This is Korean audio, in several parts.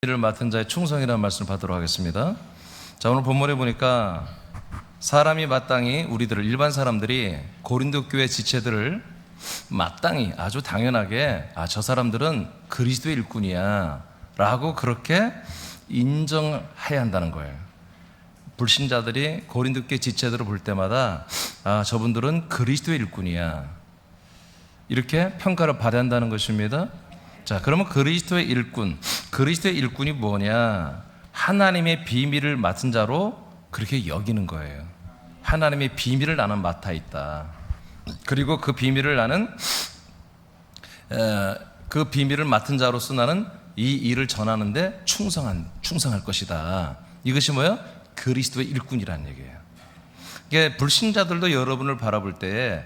일을 맡은 자의 충성이라는 말씀을 받도록 하겠습니다. 자, 오늘 본문에 보니까 사람이 마땅히 우리들을, 일반 사람들이 고린도 교회 지체들을 마땅히 아주 당연하게 저 사람들은 그리스도의 일꾼이야 라고 그렇게 인정해야 한다는 거예요. 불신자들이 고린도 교회 지체들을 볼 때마다 저분들은 그리스도의 일꾼이야 이렇게 평가를 받아야 한다는 것입니다. 자, 그러면 그리스도의 일꾼이 뭐냐? 하나님의 비밀을 맡은 자로 그렇게 여기는 거예요. 하나님의 비밀을 나는 맡아 있다. 그리고 그 비밀을 맡은 자로서 나는 이 일을 전하는데 충성할 것이다. 이것이 뭐예요? 그리스도의 일꾼이라는 얘기예요. 이게 불신자들도 여러분을 바라볼 때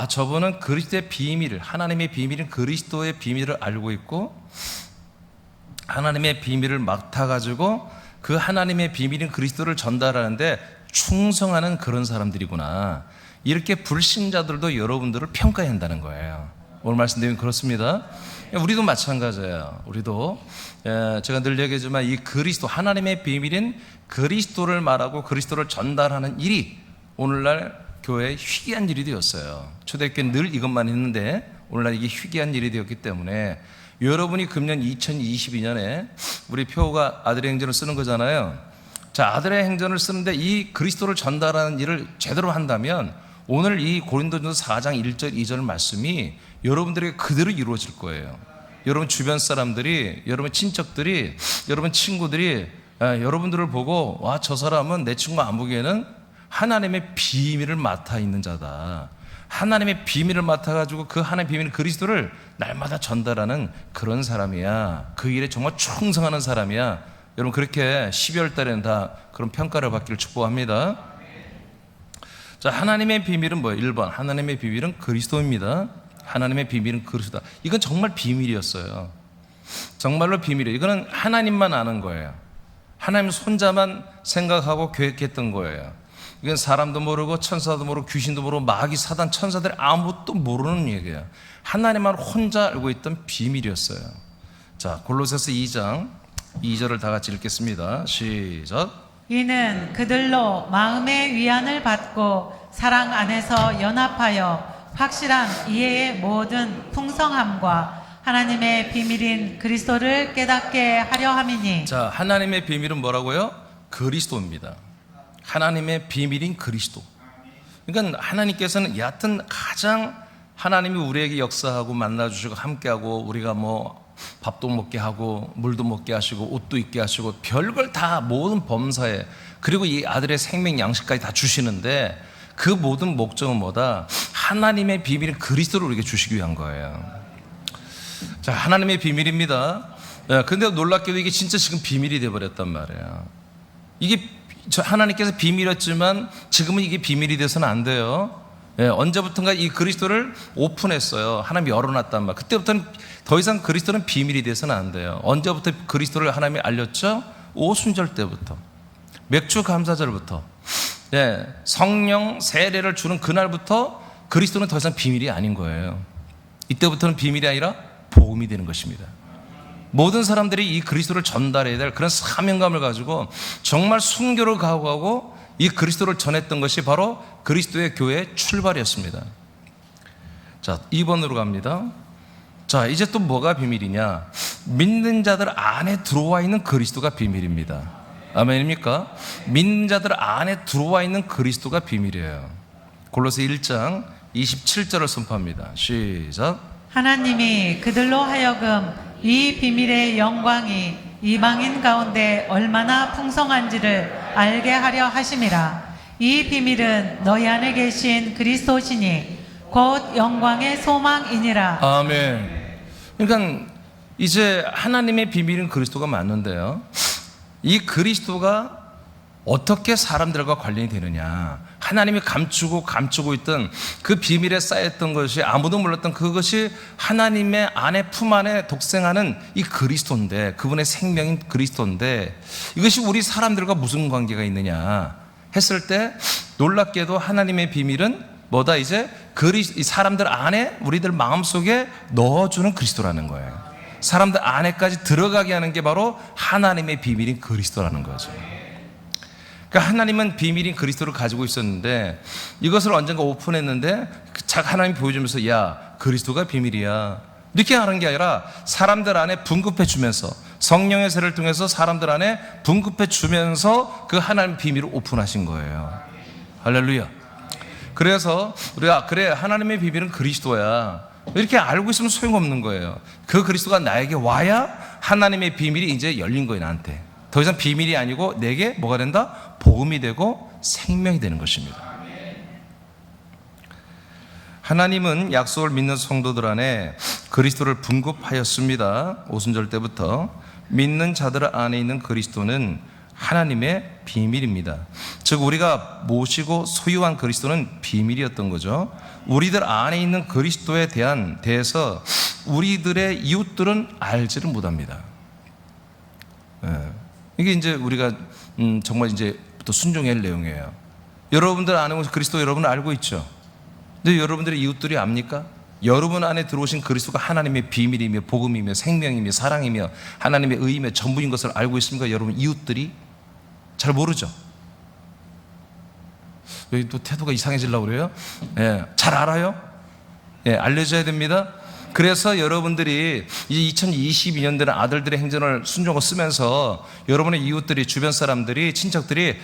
저분은 그리스도의 비밀을, 하나님의 비밀인 그리스도의 비밀을 알고 있고 하나님의 비밀을 맡아가지고 그 하나님의 비밀인 그리스도를 전달하는데 충성하는 그런 사람들이구나. 이렇게 불신자들도 여러분들을 평가해야 한다는 거예요. 오늘 말씀드리면 그렇습니다. 우리도 마찬가지예요. 우리도 제가 늘 얘기하지만 이 그리스도, 하나님의 비밀인 그리스도를 말하고 그리스도를 전달하는 일이 오늘날 교회에 희귀한 일이 되었어요. 초대교회는 늘 이것만 했는데 오늘날 이게 희귀한 일이 되었기 때문에 여러분이 금년 2022년에 우리 표가 아들의 행전을 쓰는 거잖아요. 자, 아들의 행전을 쓰는데 이 그리스도를 전달하는 일을 제대로 한다면 오늘 이 고린도전서 4장 1절 2절 말씀이 여러분들에게 그대로 이루어질 거예요. 여러분 주변 사람들이, 여러분 친척들이, 여러분 친구들이 여러분들을 보고 저 사람은 내 친구가 안 보기에는 하나님의 비밀을 맡아 있는 자다. 하나님의 비밀을 맡아가지고 그 하나님의 비밀 그리스도를 날마다 전달하는 그런 사람이야. 그 일에 정말 충성하는 사람이야. 여러분 그렇게 12월 달에는 다 그런 평가를 받기를 축복합니다. 자, 하나님의 비밀은 뭐예요? 1번, 하나님의 비밀은 그리스도입니다. 하나님의 비밀은 그리스도다. 이건 정말 비밀이었어요. 정말로 비밀이에요. 이거는 하나님만 아는 거예요. 하나님 혼자만 생각하고 계획했던 거예요. 이건 사람도 모르고 천사도 모르고 귀신도 모르고 마귀, 사단, 천사들이 아무것도 모르는 얘기예요. 하나님만 혼자 알고 있던 비밀이었어요. 자, 골로새서 2장 2절을 다 같이 읽겠습니다. 시작. 이는 그들로 마음의 위안을 받고 사랑 안에서 연합하여 확실한 이해의 모든 풍성함과 하나님의 비밀인 그리스도를 깨닫게 하려 함이니. 자, 하나님의 비밀은 뭐라고요? 그리스도입니다. 하나님의 비밀인 그리스도. 그러니까 하나님께서는 여하튼 가장 하나님이 우리에게 역사하고 만나주시고 함께하고 우리가 밥도 먹게 하고 물도 먹게 하시고 옷도 입게 하시고 별걸 다 모든 범사에, 그리고 이 아들의 생명 양식까지 다 주시는데 그 모든 목적은 뭐다? 하나님의 비밀인 그리스도를 우리에게 주시기 위한 거예요. 자, 하나님의 비밀입니다. 근데 놀랍게도 이게 진짜 지금 비밀이 되어버렸단 말이에요. 이게 하나님께서 비밀이었지만 지금은 이게 비밀이 돼서는 안 돼요. 언제부턴가 이 그리스도를 오픈했어요. 하나님이 열어놨단 말. 그때부터는 더 이상 그리스도는 비밀이 돼서는 안 돼요. 언제부터 그리스도를 하나님이 알렸죠? 오순절 때부터, 맥주 감사절부터, 성령 세례를 주는 그날부터 그리스도는 더 이상 비밀이 아닌 거예요. 이때부터는 비밀이 아니라 복음이 되는 것입니다. 모든 사람들이 이 그리스도를 전달해야 될 그런 사명감을 가지고 정말 순교를 각오하고 이 그리스도를 전했던 것이 바로 그리스도의 교회의 출발이었습니다. 자, 2번으로 갑니다. 자, 이제 또 뭐가 비밀이냐? 믿는 자들 안에 들어와 있는 그리스도가 비밀입니다. 아멘입니까? 믿는 자들 안에 들어와 있는 그리스도가 비밀이에요. 골로새 1장 27절을 선포합니다. 시작. 하나님이 그들로 하여금 이 비밀의 영광이 이방인 가운데 얼마나 풍성한지를 알게 하려 하심이라. 이 비밀은 너희 안에 계신 그리스도시니 곧 영광의 소망이니라. 아멘. 그러니까 이제 하나님의 비밀은 그리스도가 맞는데요, 이 그리스도가 어떻게 사람들과 관련이 되느냐? 하나님이 감추고 있던 그 비밀에 쌓였던 것이, 아무도 몰랐던 그것이 하나님의 안에, 품 안에 독생하는 이 그리스도인데, 그분의 생명인 그리스도인데, 이것이 우리 사람들과 무슨 관계가 있느냐 했을 때 놀랍게도 하나님의 비밀은 뭐다? 이제 이 사람들 안에, 우리들 마음속에 넣어주는 그리스도라는 거예요. 사람들 안에까지 들어가게 하는 게 바로 하나님의 비밀인 그리스도라는 거죠. 그러니까 하나님은 비밀인 그리스도를 가지고 있었는데 이것을 언젠가 오픈했는데 하나님이 보여주면서 야, 그리스도가 비밀이야, 이렇게 하는 게 아니라 사람들 안에 분급해 주면서 성령의 세를 통해서 사람들 안에 분급해 주면서 그 하나님 비밀을 오픈하신 거예요. 할렐루야. 그래서 우리가 그래, 하나님의 비밀은 그리스도야, 이렇게 알고 있으면 소용없는 거예요. 그 그리스도가 나에게 와야 하나님의 비밀이 이제 열린 거예요. 나한테 더 이상 비밀이 아니고 내게 뭐가 된다? 복음이 되고 생명이 되는 것입니다. 하나님은 약속을 믿는 성도들 안에 그리스도를 분급하였습니다. 오순절 때부터 믿는 자들 안에 있는 그리스도는 하나님의 비밀입니다. 즉 우리가 모시고 소유한 그리스도는 비밀이었던 거죠. 우리들 안에 있는 그리스도에 대해서 우리들의 이웃들은 알지를 못합니다. 이게 이제 우리가 정말 이제 또 순종해야 할 내용이에요. 여러분들 안에 그리스도 여러분은 알고 있죠. 근데 여러분들의 이웃들이 압니까? 여러분 안에 들어오신 그리스도가 하나님의 비밀이며 복음이며 생명이며 사랑이며 하나님의 의이며 전부인 것을 알고 있습니까? 여러분 이웃들이 잘 모르죠. 여기 또 태도가 이상해지려고 그래요? 예, 잘 알아요? 예, 알려줘야 됩니다. 그래서 여러분들이 이제 2022년도는 아들들의 행전을 순종을 쓰면서 여러분의 이웃들이, 주변 사람들이, 친척들이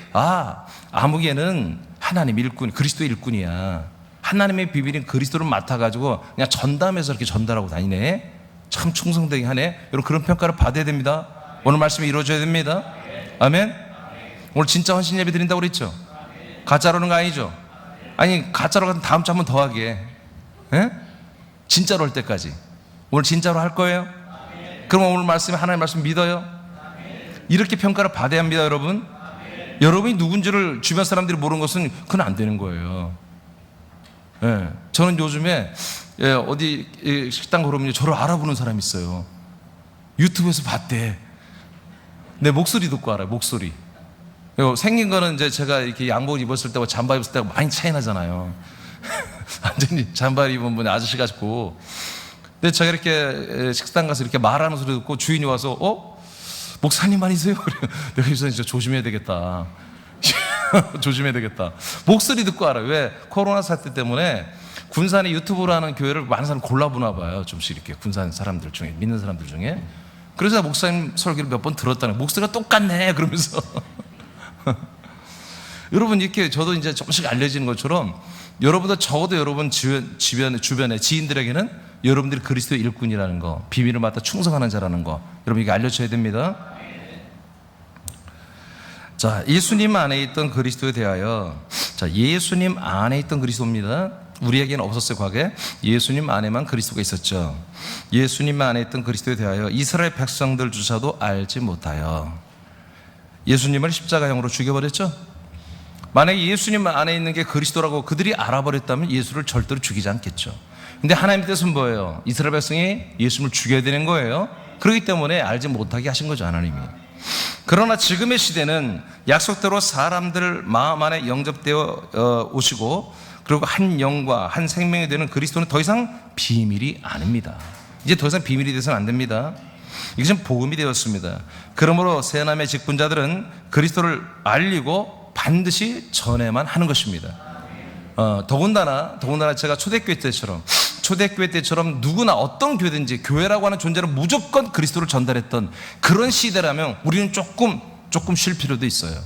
아무개는 하나님 일꾼, 그리스도 일꾼이야, 하나님의 비밀인 그리스도를 맡아가지고 그냥 전담해서 이렇게 전달하고 다니네, 참 충성되게 하네, 여러분 그런 평가를 받아야 됩니다. 오늘 말씀이 이루어져야 됩니다. 아멘. 오늘 진짜 헌신 예배 드린다고 그랬죠? 가짜로는 거 아니죠? 아니 가짜로 가면 다음 주 한 번 더 하게. 예? 진짜로 할 때까지. 오늘 진짜로 할 거예요? 그럼 오늘 말씀에 하나님의 말씀 믿어요? 이렇게 평가를 받아야 합니다. 여러분. 여러분이 누군지를 주변 사람들이 모르는 것은 그건 안 되는 거예요. 예. 저는 요즘에 어디 식당 걸으면 저를 알아보는 사람이 있어요. 유튜브에서 봤대. 내 목소리 듣고 알아요. 목소리. 생긴 거는 이제 제가 이렇게 양복 입었을 때와 잠바 입었을 때가 많이 차이 나잖아요. 완전히 잠바 입은 분이 아저씨 같고. 근데 제가 이렇게 식당 가서 이렇게 말하는 소리 듣고 주인이 와서 목사님 아니세요? 내가 여기서 진짜 조심해야 되겠다. 조심해야 되겠다. 목소리 듣고 알아요. 왜? 코로나 사태 때문에 군산에 유튜브로 하는 교회를 많은 사람 골라보나 봐요. 좀씩 이렇게 군산 사람들 중에, 믿는 사람들 중에. 그래서 목사님 설교를 몇 번 들었다는 거예요. 목소리가 똑같네 그러면서. 여러분 이렇게 저도 이제 조금씩 알려지는 것처럼 여러분도 적어도 여러분 주변에 지인들에게는 여러분들이 그리스도의 일꾼이라는 거, 비밀을 맡아 충성하는 자라는 거, 여러분 이게 알려줘야 됩니다. 자, 예수님 안에 있던 그리스도에 대하여, 자, 예수님 안에 있던 그리스도입니다. 우리에게는 없었어요. 과거에 예수님 안에만 그리스도가 있었죠. 예수님 안에 있던 그리스도에 대하여 이스라엘 백성들조차도 알지 못하여 예수님을 십자가형으로 죽여버렸죠. 만약에 예수님 안에 있는 게 그리스도라고 그들이 알아버렸다면 예수를 절대로 죽이지 않겠죠. 근데 하나님의 뜻은 뭐예요? 이스라엘 백성이 예수님을 죽여야 되는 거예요. 그렇기 때문에 알지 못하게 하신 거죠, 하나님이. 그러나 지금의 시대는 약속대로 사람들 마음 안에 영접되어 오시고, 그리고 한 영과 한 생명이 되는 그리스도는 더 이상 비밀이 아닙니다. 이제 더 이상 비밀이 돼서는 안 됩니다. 이것은 복음이 되었습니다. 그러므로 새남의 직분자들은 그리스도를 알리고 반드시 전해만 하는 것입니다. 더군다나 제가 초대교회 때처럼 누구나 어떤 교회든지 교회라고 하는 존재는 무조건 그리스도를 전달했던 그런 시대라면 우리는 조금 쉴 필요도 있어요.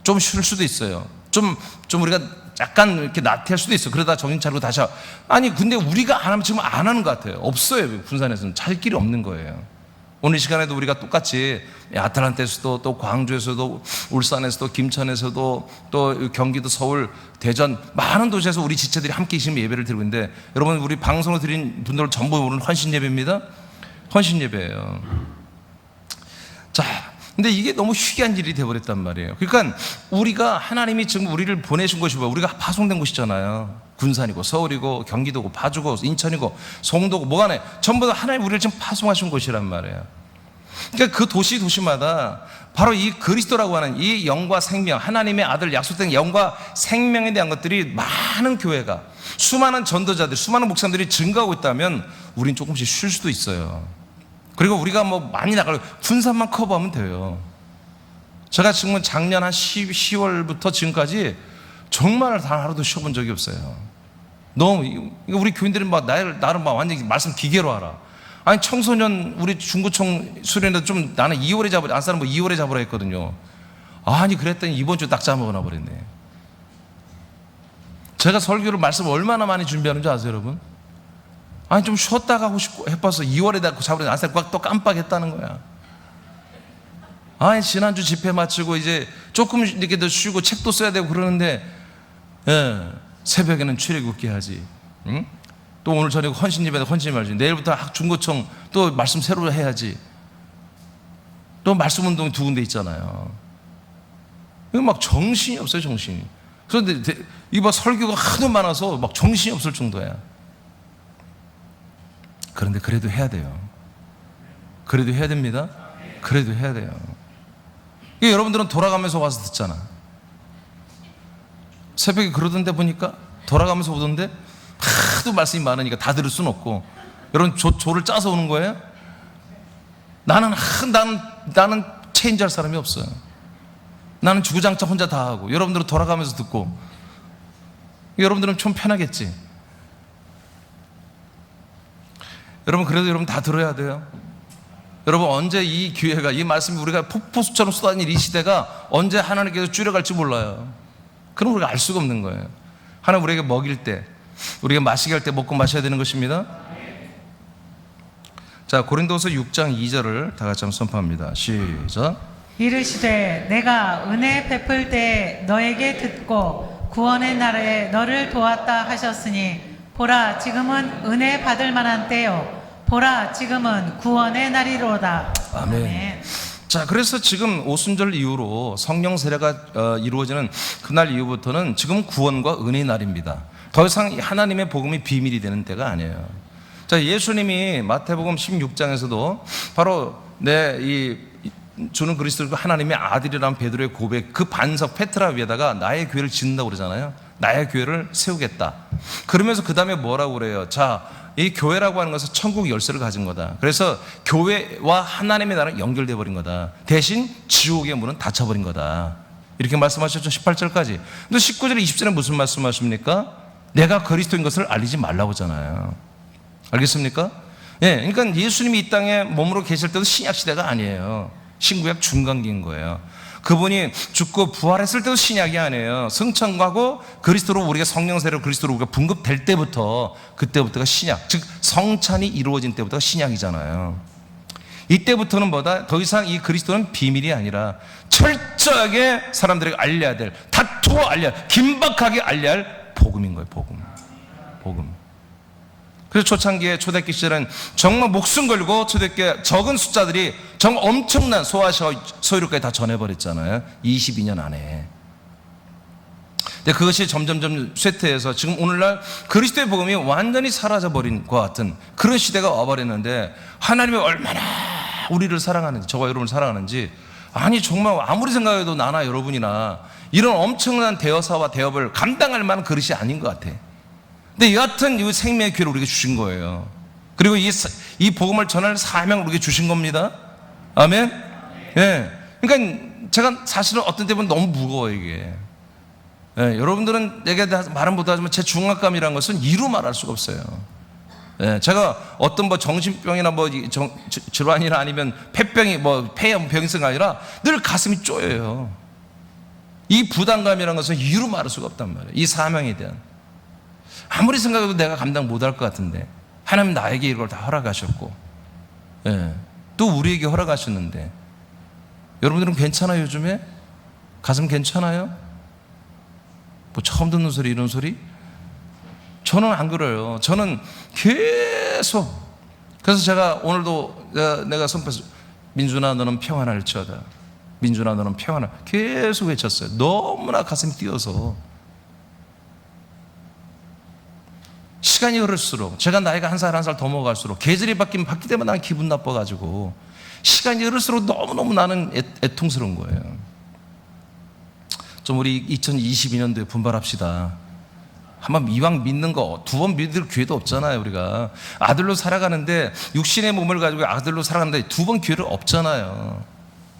좀 쉴 수도 있어요. 좀 우리가 약간 이렇게 나태할 수도 있어요. 그러다 정신 차리고 다시 근데 우리가 안 하면 지금 안 하는 것 같아요. 없어요. 군산에서는 찰 길이 없는 거예요. 오늘 이 시간에도 우리가 똑같이 아틀란타에서도, 또 광주에서도, 울산에서도, 김천에서도, 또 경기도, 서울, 대전 많은 도시에서 우리 지체들이 함께 지금 예배를 드리고 있는데, 여러분 우리 방송을 드린 분들 전부 오늘 헌신 예배입니다. 헌신 예배예요. 자, 근데 이게 너무 희귀한 일이 되어버렸단 말이에요. 그러니까 우리가, 하나님이 지금 우리를 보내신 곳이 뭐야? 우리가 파송된 곳이잖아요. 군산이고 서울이고 경기도고 파주고 인천이고 송도고 뭐가네, 전부 다 하나님 우리를 지금 파송하신 곳이란 말이에요. 그러니까 그 도시마다 바로 이 그리스도라고 하는 이 영과 생명, 하나님의 아들 약속된 영과 생명에 대한 것들이 많은 교회가, 수많은 전도자들, 수많은 목사님들이 증가하고 있다면 우린 조금씩 쉴 수도 있어요. 그리고 우리가 뭐 많이 나가고 분산만 커버하면 돼요. 제가 지금 작년 한 10월부터 지금까지 정말 단 하루도 쉬어본 적이 없어요. 너무 우리 교인들이 막 나를 막 완전히 말씀 기계로 알아. 아니 청소년 우리 중구청 수련회도 좀 나는 2월에 잡으라, 안사람 뭐 2월에 잡으라 했거든요. 아니 그랬더니 이번 주 딱 잡아놔 버렸네. 제가 설교를 말씀 얼마나 많이 준비하는지 아세요, 여러분? 아니 좀 쉬었다 가고 싶고 해봐서 2월에 잡으려 안사람 또 깜빡했다는 거야. 아니 지난주 집회 마치고 이제 조금 이렇게 더 쉬고 책도 써야 되고 그러는데, 예, 새벽에는 출애굽기 하지, 응? 또 오늘 저녁 헌신 예배도 헌신 말지, 내일부터 중고청 또 말씀 새로 해야지, 또 말씀 운동 2군데 있잖아요. 이거 막 정신이 없어요, 정신이. 그런데 이봐 설교가 하도 많아서 막 정신이 없을 정도야. 그런데 그래도 해야 돼요. 그래도 해야 됩니다. 그래도 해야 돼요. 이게 여러분들은 돌아가면서 와서 듣잖아. 새벽에 그러던데 보니까 돌아가면서 오던데 하도 말씀이 많으니까 다 들을 수는 없고, 여러분 조를 짜서 오는 거예요? 나는 체인지할 사람이 없어요. 나는 주구장창 혼자 다 하고, 여러분들은 돌아가면서 듣고, 여러분들은 좀 편하겠지. 여러분 그래도 여러분 다 들어야 돼요. 여러분 언제 이 기회가, 이 말씀이 우리가 폭포수처럼 쏟아질 이 시대가 언제 하나님께서 줄여갈지 몰라요. 그럼 우리가 알 수가 없는 거예요. 하나님 우리에게 먹일 때, 우리가 마시게 할 때 먹고 마셔야 되는 것입니다. 자, 고린도서 6장 2절을 다 같이 한번 선포합니다. 시작. 이르시되 내가 은혜 베풀 때 너에게 듣고 구원의 날에 너를 도왔다 하셨으니 보라 지금은 은혜 받을 만한 때요 보라 지금은 구원의 날이로다. 아멘. 자, 그래서 지금 오순절 이후로 성령 세례가 이루어지는 그날 이후부터는 지금 구원과 은혜의 날입니다. 더 이상 하나님의 복음이 비밀이 되는 때가 아니에요. 자, 예수님이 마태복음 16장에서도 바로 주는 그리스도 하나님의 아들이라는 베드로의 고백, 그 반석 페트라 위에다가 나의 교회를 짓는다고 그러잖아요. 나의 교회를 세우겠다. 그러면서 그 다음에 뭐라고 그래요? 자, 이 교회라고 하는 것은 천국 열쇠를 가진 거다. 그래서 교회와 하나님의 나라는 연결돼 버린 거다. 대신 지옥의 문은 닫혀버린 거다. 이렇게 말씀하셨죠. 18절까지. 근데 19절 20절에 무슨 말씀하십니까? 내가 그리스도인 것을 알리지 말라고 하잖아요. 알겠습니까? 예, 그러니까 예수님이 이 땅에 몸으로 계실 때도 신약 시대가 아니에요. 신구약 중간기인 거예요. 그분이 죽고 부활했을 때도 신약이 아니에요. 승천하고 그리스도로 우리가 성령 세례로 그리스도로 우리가 분급될 때부터, 그때부터가 신약, 즉 성찬이 이루어진 때부터가 신약이잖아요. 이때부터는 뭐다? 더 이상 이 그리스도는 비밀이 아니라 철저하게 사람들에게 알려야 될, 다투어 알려야 할, 긴박하게 알려야 할 복음인 거예요. 복음. 그래서 초창기에 초대교회 시절은 정말 목숨 걸고 초대교회 적은 숫자들이 정말 엄청난 소유료까지 다 전해버렸잖아요. 22년 안에. 근데 그것이 점점점 쇠퇴해서 지금 오늘날 그리스도의 복음이 완전히 사라져버린 것 같은 그런 시대가 와버렸는데, 하나님이 얼마나 우리를 사랑하는지, 저와 여러분을 사랑하는지, 아니 정말 아무리 생각해도 나나 여러분이나 이런 엄청난 대여사와 대업을 감당할 만한 그릇이 아닌 것 같아. 근데 여하튼 이 생명의 기회를 우리에게 주신 거예요. 그리고 이 복음을 전할 사명을 우리에게 주신 겁니다. 아멘? 예. 그러니까 제가 사실은 어떤 때는 너무 무거워요, 이게. 예, 여러분들은 내가 말은 못하지만 제 중압감이라는 것은 이루 말할 수가 없어요. 예, 제가 어떤 뭐 정신병이나 뭐 질환이나 아니면 폐병이 뭐 폐병이 아니라 늘 가슴이 쪼여요. 이 부담감이라는 것은 이루 말할 수가 없단 말이에요. 이 사명에 대한. 아무리 생각해도 내가 감당 못할 것 같은데 하나님 나에게 이걸 다 허락하셨고, 예, 또 우리에게 허락하셨는데, 여러분들은 괜찮아요? 요즘에? 가슴 괜찮아요? 뭐 처음 듣는 소리, 이런 소리? 저는 안 그래요. 저는 계속, 그래서 제가 오늘도 내가 선포해서 민준아 너는 평안할지어다, 민준아 너는 평안할, 계속 외쳤어요. 너무나 가슴이 뛰어서. 시간이 흐를수록, 제가 나이가 한 살 한 살 더 먹어갈수록, 계절이 바뀔 때마다 나는 기분 나빠가지고, 시간이 흐를수록 너무너무 나는 애통스러운 거예요. 좀 우리 2022년도에 분발합시다. 한번 이왕 믿는 거 두 번 믿을 기회도 없잖아요. 우리가 아들로 살아가는데 육신의 몸을 가지고 아들로 살아가는데 두 번 기회를 없잖아요.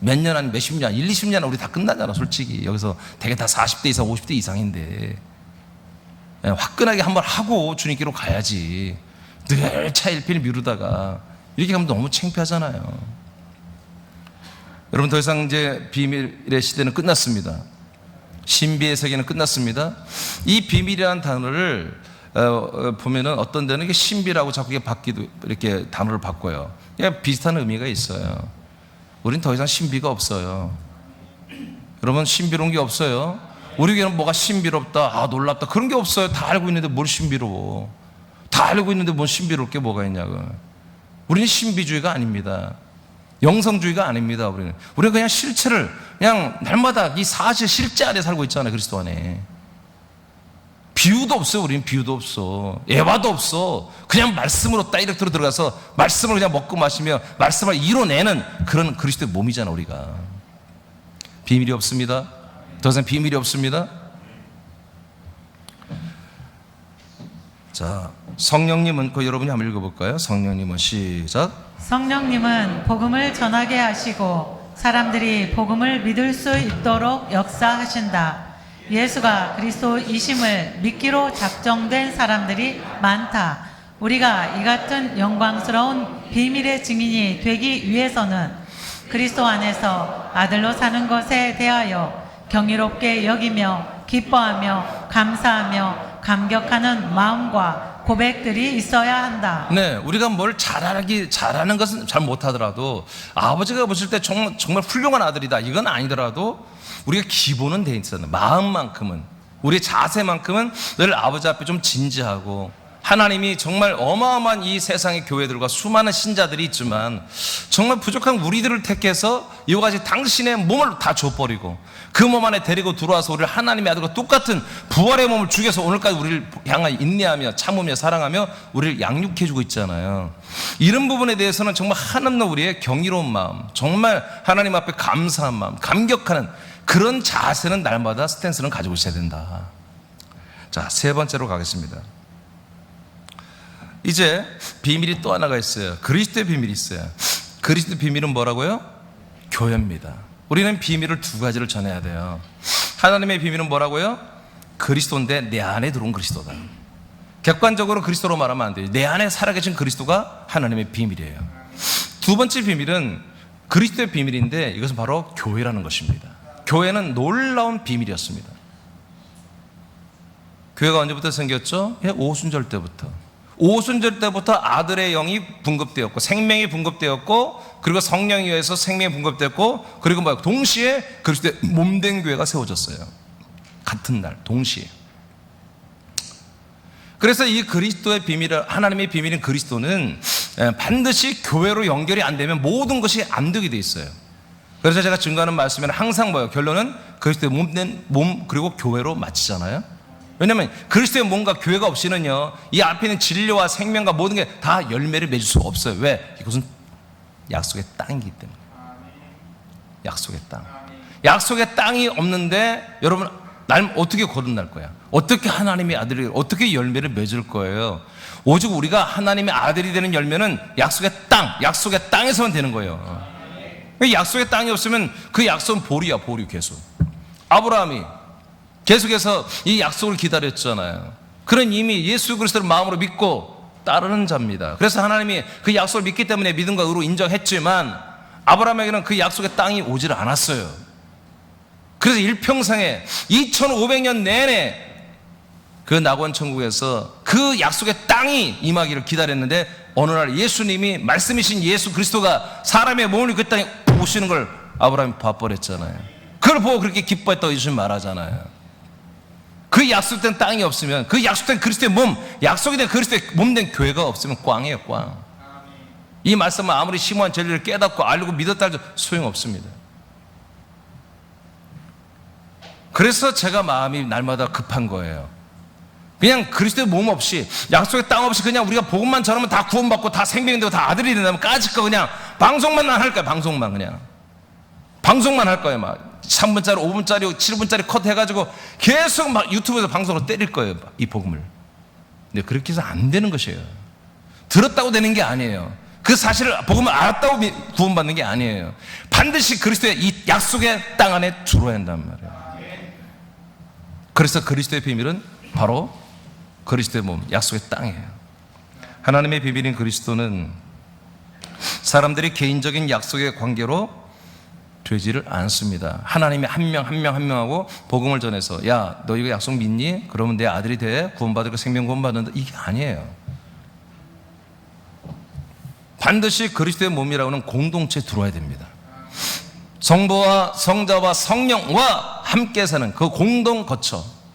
몇 년 아니 몇십 년, 1, 20년 우리 다 끝나잖아. 솔직히 여기서 되게 다 40대 이상 50대 이상인데 화끈하게 한번 하고 주님께로 가야지. 늘 차일피일 미루다가 이렇게 가면 너무 창피하잖아요. 여러분, 더 이상 이제 비밀의 시대는 끝났습니다. 신비의 세계는 끝났습니다. 이 비밀이라는 단어를 보면은 어떤 데는 이게 신비라고 자꾸 이렇게 단어를 바꿔요. 그냥 비슷한 의미가 있어요. 우린 더 이상 신비가 없어요. 여러분, 신비로운 게 없어요. 우리에게는 뭐가 신비롭다, 놀랍다, 그런 게 없어요. 다 알고 있는데 뭘 신비로워. 다 알고 있는데 뭔 신비로울 게 뭐가 있냐고. 우리는 신비주의가 아닙니다. 영성주의가 아닙니다. 우리는 그냥 실체를 그냥 날마다 이 사실 실제 안에 살고 있잖아요. 그리스도 안에. 비유도 없어요. 우리는 비유도 없어. 예화도 없어. 그냥 말씀으로 다이렉트로 들어가서 말씀을 그냥 먹고 마시며 말씀을 이뤄내는 그런 그리스도의 몸이잖아. 우리가. 비밀이 없습니다. 더 이상 비밀이 없습니다. 자, 성령님은 여러분이 한번 읽어볼까요? 성령님은 시작. 성령님은 복음을 전하게 하시고 사람들이 복음을 믿을 수 있도록 역사하신다. 예수가 그리스도이심을 믿기로 작정된 사람들이 많다. 우리가 이 같은 영광스러운 비밀의 증인이 되기 위해서는 그리스도 안에서 아들로 사는 것에 대하여 경이롭게 여기며 기뻐하며 감사하며 감격하는 마음과 고백들이 있어야 한다. 네, 우리가 뭘 잘하는 것은 잘 못하더라도 아버지가 보실 때 정말 훌륭한 아들이다, 이건 아니더라도 우리가 기본은 돼 있잖아요. 마음만큼은, 우리의 자세만큼은 늘 아버지 앞에 좀 진지하고, 하나님이 정말 어마어마한 이 세상의 교회들과 수많은 신자들이 있지만 정말 부족한 우리들을 택해서 이와 같이 당신의 몸을 다 줘버리고 그 몸 안에 데리고 들어와서 우리를 하나님의 아들과 똑같은 부활의 몸을 죽여서 오늘까지 우리를 향하여 인내하며 참으며 사랑하며 우리를 양육해주고 있잖아요. 이런 부분에 대해서는 정말 한없는 우리의 경이로운 마음, 정말 하나님 앞에 감사한 마음, 감격하는 그런 자세는 날마다 스탠스는 가지고 있어야 된다. 자, 세 번째로 가겠습니다. 이제 비밀이 또 하나가 있어요. 그리스도의 비밀이 있어요. 그리스도의 비밀은 뭐라고요? 교회입니다. 우리는 비밀을 두 가지를 전해야 돼요. 하나님의 비밀은 뭐라고요? 그리스도인데 내 안에 들어온 그리스도다. 객관적으로 그리스도로 말하면 안 돼요. 내 안에 살아계신 그리스도가 하나님의 비밀이에요. 두 번째 비밀은 그리스도의 비밀인데 이것은 바로 교회라는 것입니다. 교회는 놀라운 비밀이었습니다. 교회가 언제부터 생겼죠? 오순절 때부터. 오순절 때부터 아들의 영이 분급되었고 생명이 분급되었고 그리고 성령에 의해서 생명이 분급되었고 그리고 동시에 그리스도의 몸된 교회가 세워졌어요. 같은 날 동시에. 그래서 이 그리스도의 비밀을, 하나님의 비밀인 그리스도는 반드시 교회로 연결이 안 되면 모든 것이 안 되게 돼 있어요. 그래서 제가 증거하는 말씀에는 항상 결론은 그리스도의 몸된 몸 그리고 교회로 마치잖아요. 왜냐하면 그리스도의 몸과 교회가 없이는요, 이 앞에 있는 진리와 생명과 모든 게 다 열매를 맺을 수가 없어요. 왜? 이것은 약속의 땅이기 때문에. 약속의 땅. 약속의 땅이 없는데 여러분 날 어떻게 거듭날 거야? 어떻게 하나님의 아들이 어떻게 열매를 맺을 거예요? 오직 우리가 하나님의 아들이 되는 열매는 약속의 땅에서만 되는 거예요. 약속의 땅이 없으면 그 약속은 보류야, 보류 계속. 아브라함이 계속해서 이 약속을 기다렸잖아요. 그는 이미 예수 그리스도를 마음으로 믿고 따르는 자입니다. 그래서 하나님이 그 약속을 믿기 때문에 믿음과 의로 인정했지만 아브라함에게는 그 약속의 땅이 오질 않았어요. 그래서 일평생에 2500년 내내 그 낙원 천국에서 그 약속의 땅이 임하기를 기다렸는데 어느 날 예수님이, 말씀이신 예수 그리스도가 사람의 몸을 그 땅에 오시는 걸 아브라함이 봐버렸잖아요. 그걸 보고 그렇게 기뻐했다고 예수님 말하잖아요. 그 약속된 땅이 없으면, 그 약속된 그리스도의 몸, 약속이 된 그리스도의 몸된 교회가 없으면 꽝이에요, 꽝. 이 말씀은 아무리 심오한 진리를 깨닫고 알고 믿었다 해도 소용없습니다. 그래서 제가 마음이 날마다 급한 거예요. 그냥 그리스도의 몸 없이, 약속의 땅 없이 그냥 우리가 복음만 전하면 다 구원받고 다 생명되고 다 아들이 된다면 까짓 거 그냥 방송만 할 거야, 방송만 그냥. 방송만 할 거예요, 막. 3분짜리, 5분짜리, 7분짜리 컷 해가지고 계속 막 유튜브에서 방송으로 때릴 거예요, 이 복음을. 근데 그렇게 해서 안 되는 것이에요. 들었다고 되는 게 아니에요. 그 사실을, 복음을 알았다고 구원받는 게 아니에요. 반드시 그리스도의 이 약속의 땅 안에 들어야 한단 말이에요. 그래서 그리스도의 비밀은 바로 그리스도의 몸, 약속의 땅이에요. 하나님의 비밀인 그리스도는 사람들이 개인적인 약속의 관계로 되지를 않습니다. 하나님이 한 명 하고 복음을 전해서, 야, 너 이거 약속 믿니? 그러면 내 아들이 돼 구원받을 생명 구원받는다, 이게 아니에요. 반드시 그리스도의 몸이라고는 공동체에 들어와야 됩니다. 성부와 성자와 성령과 함께 사는 그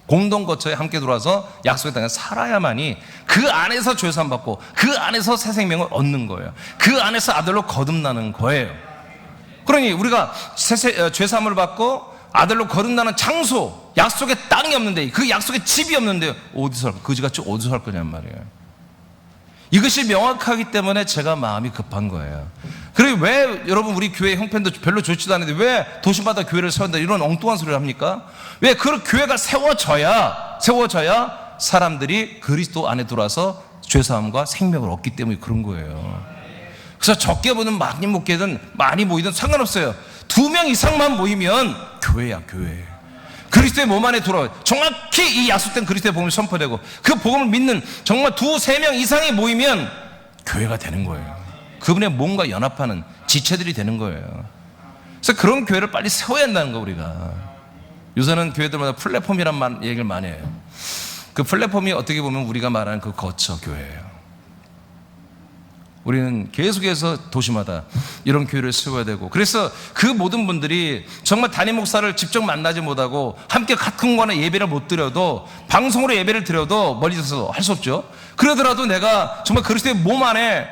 공동거처에 함께 들어와서 약속의 땅에 살아야만이 그 안에서 죄사함 받고 그 안에서 새 생명을 얻는 거예요. 그 안에서 아들로 거듭나는 거예요. 그러니 우리가 죄사함을 받고 아들로 거듭나는 장소, 약속의 땅이 없는데, 그 약속의 집이 없는데 어디서 거지같이 어디서 할 거냔 말이에요. 이것이 명확하기 때문에 제가 마음이 급한 거예요. 그리고 왜 여러분 우리 교회 형편도 별로 좋지도 않은데 왜 도시마다 교회를 세운다 이런 엉뚱한 소리를 합니까? 왜 그 교회가 세워져야 사람들이 그리스도 안에 들어와서 죄사함과 생명을 얻기 때문에 그런 거예요. 그래서 적게 보든 많이 모이든 상관없어요. 2명 이상만 모이면 교회야, 교회. 그리스도의 몸 안에 들어와요. 정확히 이 약속된 그리스도의 복음을 선포되고 그 복음을 믿는 정말 2-3명 이상이 모이면 교회가 되는 거예요. 그분의 몸과 연합하는 지체들이 되는 거예요. 그래서 그런 교회를 빨리 세워야 한다는 거, 우리가. 요새는 교회들마다 플랫폼이란 얘기를 많이 해요. 그 플랫폼이 어떻게 보면 우리가 말하는 그 거처 교회예요. 우리는 계속해서 도시마다 이런 교회를 세워야 되고, 그래서 그 모든 분들이 정말 담임 목사를 직접 만나지 못하고 함께 같은 공간에 예배를 못 드려도, 방송으로 예배를 드려도 멀리서 할 수 없죠. 그러더라도 내가 정말 그리스도의 몸 안에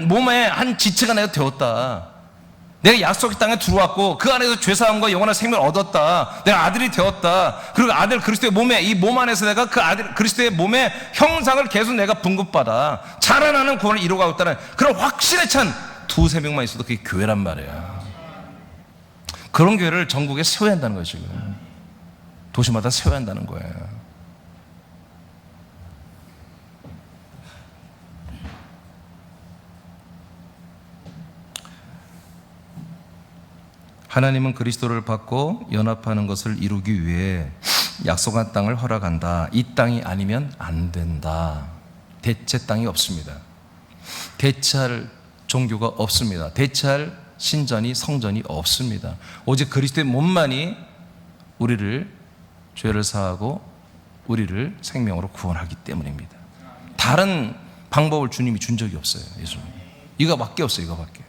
몸의 한 지체가 내가 되었다, 내가 약속의 땅에 들어왔고 그 안에서 죄사함과 영원한 생명을 얻었다, 내가 아들이 되었다, 그리고 아들 그리스도의 몸에, 이 몸 안에서 내가 그 아들 그리스도의 몸의 형상을 계속 내가 분급받아 자라나는 구원을 이루어가고 있다는 그런 확신에 찬 2-3명만 있어도 그게 교회란 말이야. 그런 교회를 전국에 세워야 한다는 거예요. 지금 도시마다 세워야 한다는 거예요. 하나님은 그리스도를 받고 연합하는 것을 이루기 위해 약속한 땅을 허락한다. 이 땅이 아니면 안 된다. 대체 땅이 없습니다. 대체할 종교가 없습니다. 대체할 신전이, 성전이 없습니다. 오직 그리스도의 몸만이 우리를 죄를 사하고 우리를 생명으로 구원하기 때문입니다. 다른 방법을 주님이 준 적이 없어요. 예수님. 이거밖에 없어요. 이거밖에.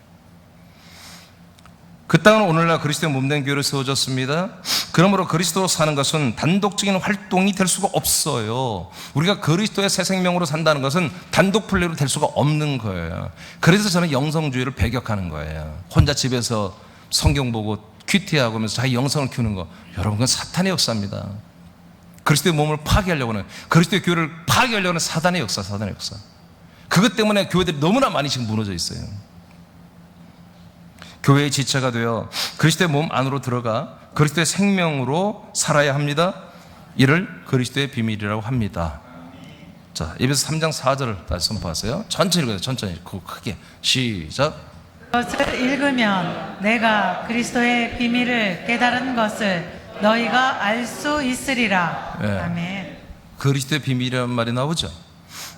그 땅은 오늘날 그리스도의 몸된 교회로 세워졌습니다. 그러므로 그리스도로 사는 것은 단독적인 활동이 될 수가 없어요. 우리가 그리스도의 새 생명으로 산다는 것은 단독 플레이로 될 수가 없는 거예요. 그래서 저는 영성주의를 배격하는 거예요. 혼자 집에서 성경 보고 큐티하고 하면서 자기 영성을 키우는 거, 여러분, 그건 사탄의 역사입니다. 그리스도의 몸을 파괴하려고 하는, 그리스도의 교회를 파괴하려고 하는 사단의 역사. 그것 때문에 교회들이 너무나 많이 지금 무너져 있어요. 교회의 지체가 되어 그리스도의 몸 안으로 들어가 그리스도의 생명으로 살아야 합니다. 이를 그리스도의 비밀이라고 합니다. 자, 에베소 3장 4절을 다시 선포하세요. 천천히 읽어요. 천천히. 크게. 시작. 그것을 읽으면 내가 그리스도의 비밀을 깨달은 것을 너희가 알 수 있으리라. 네. 아멘. 그리스도의 비밀이라는 말이 나오죠.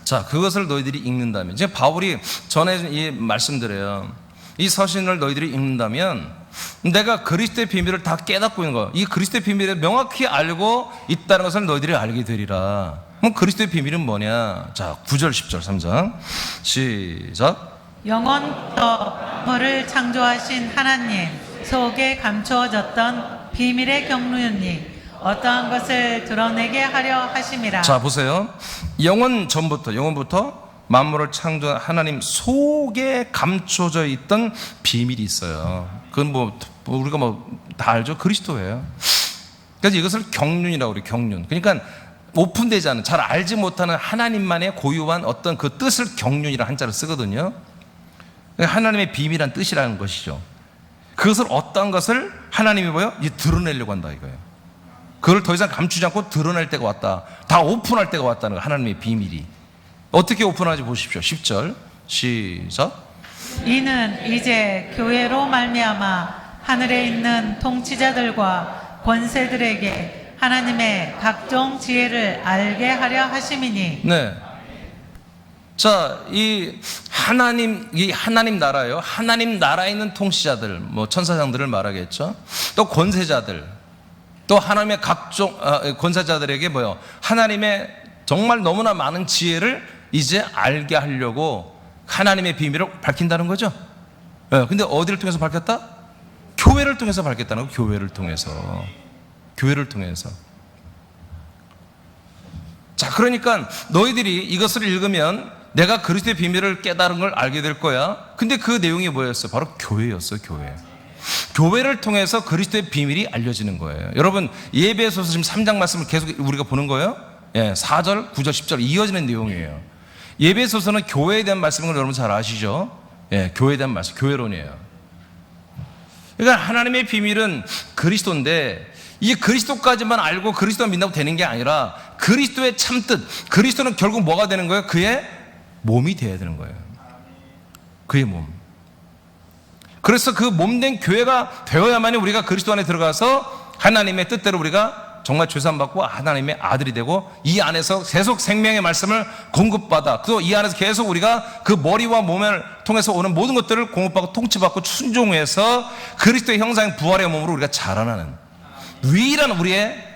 자, 그것을 너희들이 읽는다면, 이제 바울이 전에 이 말씀드려요. 이 서신을 너희들이 읽는다면 내가 그리스도의 비밀을 다 깨닫고 있는 거, 이 그리스도의 비밀을 명확히 알고 있다는 것을 너희들이 알게 되리라. 그럼 그리스도의 비밀은 뭐냐? 자, 9절 10절 3장 시작. 영원부터 너를 창조하신 하나님 속에 감추어졌던 비밀의 경륜이 어떠한 것을 드러내게 하려 하심이라. 자, 보세요. 영원부터 만물을 창조한 하나님 속에 감춰져 있던 비밀이 있어요. 그건 우리가 다 알죠. 그리스도예요. 그래서 이것을 경륜이라고 그래요. 경륜. 그러니까 오픈되지 않은, 잘 알지 못하는 하나님만의 고유한 어떤 그 뜻을 경륜이라는 한자를 쓰거든요. 하나님의 비밀한 뜻이라는 것이죠. 그것을, 어떤 것을 하나님이 뭐예요? 이제 드러내려고 한다 이거예요. 그걸 더 이상 감추지 않고 드러낼 때가 왔다. 다 오픈할 때가 왔다는 거예요. 하나님의 비밀이. 어떻게 오픈하지 보십시오. 10절 시작. 이는 이제 교회로 말미암아 하늘에 있는 통치자들과 권세들에게 하나님의 각종 지혜를 알게 하려 하심이니. 네. 자, 이 하나님 나라요. 하나님 나라에 있는 통치자들, 뭐 천사장들을 말하겠죠. 또 권세자들, 또 하나님의 각종 권세자들에게 뭐요? 하나님의 정말 너무나 많은 지혜를 이제 알게 하려고 하나님의 비밀을 밝힌다는 거죠. 네, 근데 어디를 통해서 밝혔다? 교회를 통해서 밝혔다는 거. 교회를 통해서. 자, 그러니까 너희들이 이것을 읽으면 내가 그리스도의 비밀을 깨달은 걸 알게 될 거야. 근데 그 내용이 뭐였어? 바로 교회였어. 교회를 통해서 그리스도의 비밀이 알려지는 거예요. 여러분, 예배소서 지금 3장 말씀을 계속 우리가 보는 거예요. 예, 4절, 9절, 10절 이어지는 내용이에요. 예배소서는 교회에 대한 말씀인 걸 여러분 잘 아시죠? 예, 교회에 대한 말씀, 교회론이에요. 그러니까 하나님의 비밀은 그리스도인데, 이 그리스도까지만 알고 그리스도만 믿는다고 되는 게 아니라 그리스도의 참뜻, 그리스도는 결국 뭐가 되는 거예요? 그의 몸이 되어야 되는 거예요. 그의 몸. 그래서 그 몸된 교회가 되어야만이 우리가 그리스도 안에 들어가서 하나님의 뜻대로 우리가 정말 죄사함받고 하나님의 아들이 되고, 이 안에서 계속 생명의 말씀을 공급받아, 또 이 안에서 계속 우리가 그 머리와 몸을 통해서 오는 모든 것들을 공급받고 통치받고 순종해서 그리스도의 형상인 부활의 몸으로 우리가 자라나는 유일한 우리의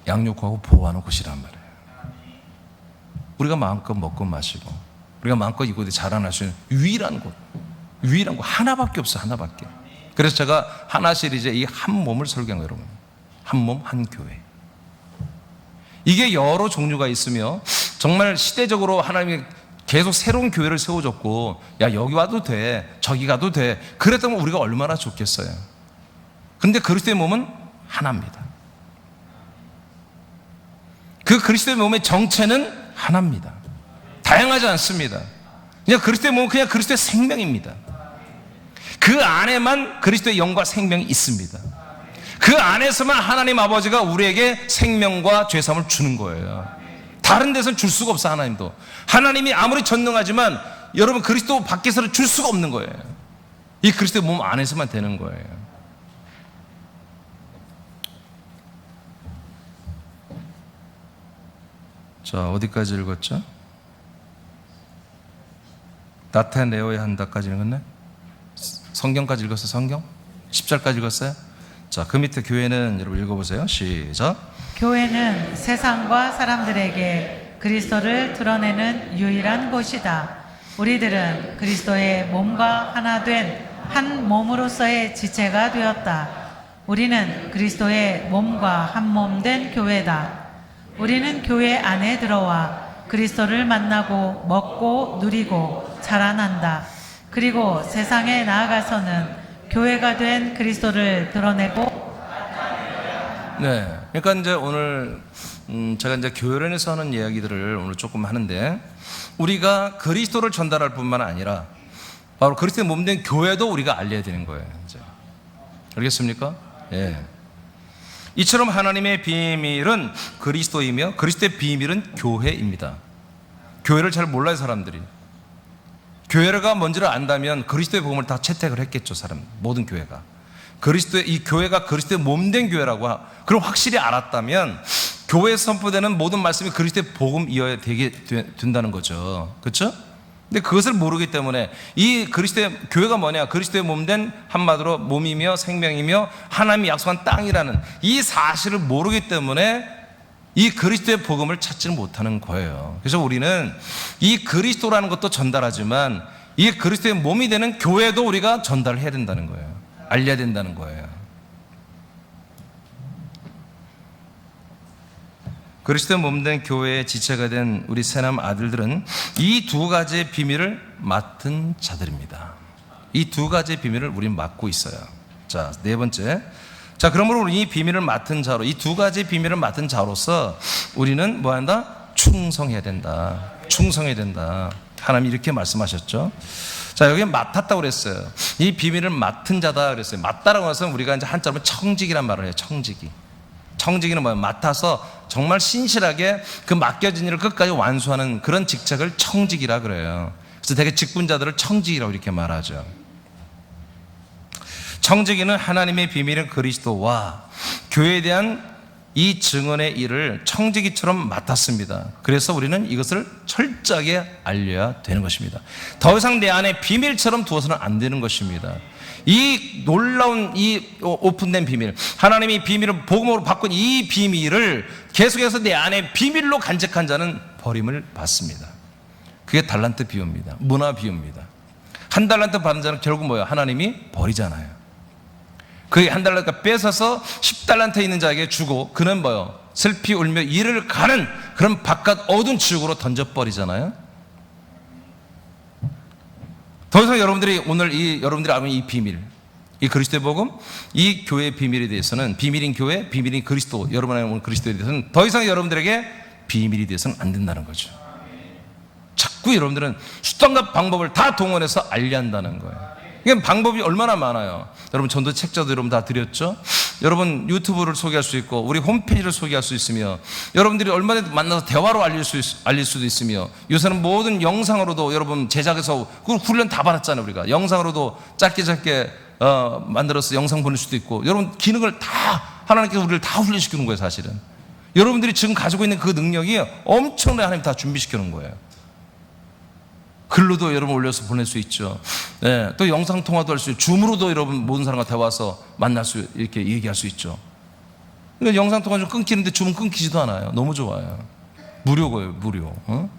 양육하고 보호하는 곳이란 말이에요. 우리가 마음껏 먹고 마시고 우리가 마음껏 이곳에 자라날 수 있는 유일한 곳 하나밖에 없어요. 하나밖에. 그래서 제가 하나 시리즈에 이 한 몸을 설교한 거예요. 여러분, 한 몸 한 교회. 이게 여러 종류가 있으며 정말 시대적으로 하나님이 계속 새로운 교회를 세워줬고, 야 여기 와도 돼, 저기 가도 돼, 그랬다면 우리가 얼마나 좋겠어요. 근데 그리스도의 몸은 하나입니다. 그 그리스도의 몸의 정체는 하나입니다. 다양하지 않습니다. 그냥 그리스도의 몸은 그냥 그리스도의 생명입니다. 그 안에만 그리스도의 영과 생명이 있습니다. 그 안에서만 하나님 아버지가 우리에게 생명과 죄사함을 주는 거예요. 다른 데서는 줄 수가 없어. 하나님도, 하나님이 아무리 전능하지만 여러분 그리스도 밖에서는 줄 수가 없는 거예요. 이 그리스도의 몸 안에서만 되는 거예요. 자, 어디까지 읽었죠? 나타내어야 한다까지 읽었네? 성경까지 읽었어요? 성경? 10절까지 읽었어요? 자, 그 밑에 교회는 여러분 읽어보세요. 시작. 교회는 세상과 사람들에게 그리스도를 드러내는 유일한 곳이다. 우리들은 그리스도의 몸과 하나 된 한 몸으로서의 지체가 되었다. 우리는 그리스도의 몸과 한 몸 된 교회다. 우리는 교회 안에 들어와 그리스도를 만나고 먹고 누리고 자라난다. 그리고 세상에 나아가서는 교회가 된 그리스도를 드러내고. 네, 그러니까 이제 오늘 제가 이제 교회론에서 하는 이야기들을 오늘 조금 하는데, 우리가 그리스도를 전달할 뿐만 아니라 바로 그리스도의 몸된 교회도 우리가 알려야 되는 거예요. 이제. 알겠습니까? 예. 이처럼 하나님의 비밀은 그리스도이며 그리스도의 비밀은 교회입니다. 교회를 잘 몰라요, 사람들이. 교회가 뭔지를 안다면 그리스도의 복음을 다 채택을 했겠죠, 모든 교회가. 이 교회가 그리스도의 몸된 교회라고, 그럼 확실히 알았다면 교회에서 선포되는 모든 말씀이 그리스도의 복음이어야 된다는 거죠. 그렇죠? 근데 그것을 모르기 때문에 이 그리스도의 교회가 뭐냐? 그리스도의 몸된, 한마디로 몸이며 생명이며 하나님이 약속한 땅이라는 이 사실을 모르기 때문에 이 그리스도의 복음을 찾지는 못하는 거예요. 그래서 우리는 이 그리스도라는 것도 전달하지만 이 그리스도의 몸이 되는 교회도 우리가 전달해야 된다는 거예요. 알려야 된다는 거예요. 그리스도의 몸된 교회의 지체가 된 우리 새남 아들들은 이 두 가지의 비밀을 맡은 자들입니다. 이 두 가지의 비밀을 우리는 맡고 있어요. 자, 네 번째. 자, 그러므로 이 비밀을 맡은 자로, 이 두 가지 비밀을 맡은 자로서 우리는 뭐 한다? 충성해야 된다. 충성해야 된다. 하나님이 이렇게 말씀하셨죠. 자, 자, 여기 맡았다고 그랬어요. 이 비밀을 맡은 자다 그랬어요. 맡다라고 해서 우리가 이제 한자로 청직이란 말을 해요. 청직이. 청직이는 뭐예요? 맡아서 정말 신실하게 그 맡겨진 일을 끝까지 완수하는 그런 직책을 청직이라 그래요. 그래서 되게 직분자들을 청직이라고 이렇게 말하죠. 청직이는 하나님의 비밀인 그리스도와 교회에 대한 이 증언의 일을 청지기처럼 맡았습니다. 그래서 우리는 이것을 철저하게 알려야 되는 것입니다. 더 이상 내 안에 비밀처럼 두어서는 안 되는 것입니다. 이 놀라운 이 오픈된 비밀, 하나님이 비밀을 복음으로 바꾼 이 비밀을 계속해서 내 안에 비밀로 간직한 자는 버림을 받습니다. 그게 달란트 비유입니다. 문화 비유입니다. 한 달란트 받은 자는 결국 뭐예요? 하나님이 버리잖아요. 그 한 달란트 뺏어서 10달란트 있는 자에게 주고 그는 뭐요? 슬피 울며 이를 가는 그런 바깥 어두운 지옥으로 던져버리잖아요. 더 이상 여러분들이 오늘 여러분들이 아는 이 비밀, 이 그리스도의 복음, 이 교회의 비밀에 대해서는 비밀인 교회, 비밀인 그리스도, 여러분의 오늘 그리스도에 대해서는 더 이상 여러분들에게 비밀이 되어서는 안 된다는 거죠. 자꾸 여러분들은 수단과 방법을 다 동원해서 알려야 한다는 거예요. 이게 방법이 얼마나 많아요. 여러분 전도 책자도 여러분 다 드렸죠. 여러분 유튜브를 소개할 수 있고 우리 홈페이지를 소개할 수 있으며 여러분들이 얼마든지 만나서 대화로 알릴 수도 있으며 요새는 모든 영상으로도 여러분 제작해서 그 훈련 다 받았잖아요. 우리가 영상으로도 짧게 만들어서 영상 보낼 수도 있고 여러분 기능을 다 하나님께서 우리를 다 훈련시키는 거예요. 사실은 여러분들이 지금 가지고 있는 그 능력이 엄청나게 하나님 다 준비시켜 놓은 거예요. 글로도 여러분 올려서 보낼 수 있죠. 네, 또 영상 통화도 할 수 있죠. 줌으로도 여러분 모든 사람과 대화해서 만날 수 이렇게 얘기할 수 있죠. 그러니까 영상 통화 좀 끊기는데 줌은 끊기지도 않아요. 너무 좋아요. 무료고요, 무료.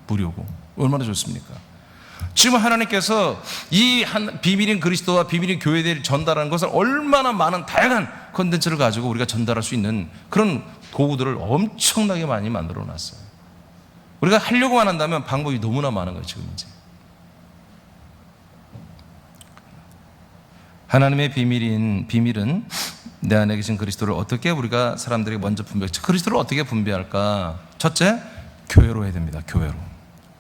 무료고 얼마나 좋습니까? 지금 하나님께서 이 비밀인 그리스도와 비밀인 교회에 대해 전달하는 것을 얼마나 많은 다양한 컨텐츠를 가지고 우리가 전달할 수 있는 그런 도구들을 엄청나게 많이 만들어 놨어요. 우리가 하려고만 한다면 방법이 너무나 많은 거예요. 지금 이제. 하나님의 비밀은 내 안에 계신 그리스도를 어떻게 우리가 사람들에게 먼저 그리스도를 어떻게 분배할까? 첫째, 교회로 해야 됩니다. 교회로.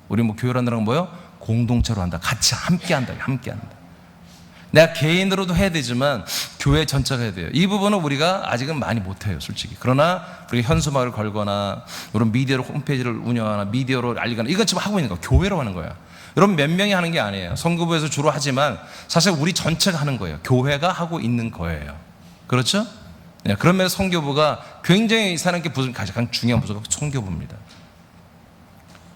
우리 교회로 한다는 건 뭐예요? 공동체로 한다. 같이 함께 한다. 함께 한다. 내가 개인으로도 해야 되지만 교회 전체가 해야 돼요. 이 부분은 우리가 아직은 많이 못해요. 솔직히. 그러나 우리가 현수막을 걸거나 이런 미디어로 홈페이지를 운영하거나 미디어로 알리거나 이건 지금 하고 있는 거예요. 교회로 하는 거예요. 여러분 몇 명이 하는 게 아니에요. 성교부에서 주로 하지만 사실 우리 전체가 하는 거예요. 교회가 하고 있는 거예요. 그렇죠? 네, 그러면 성교부가 굉장히 사람께 가장 중요한 부서가 성교부입니다.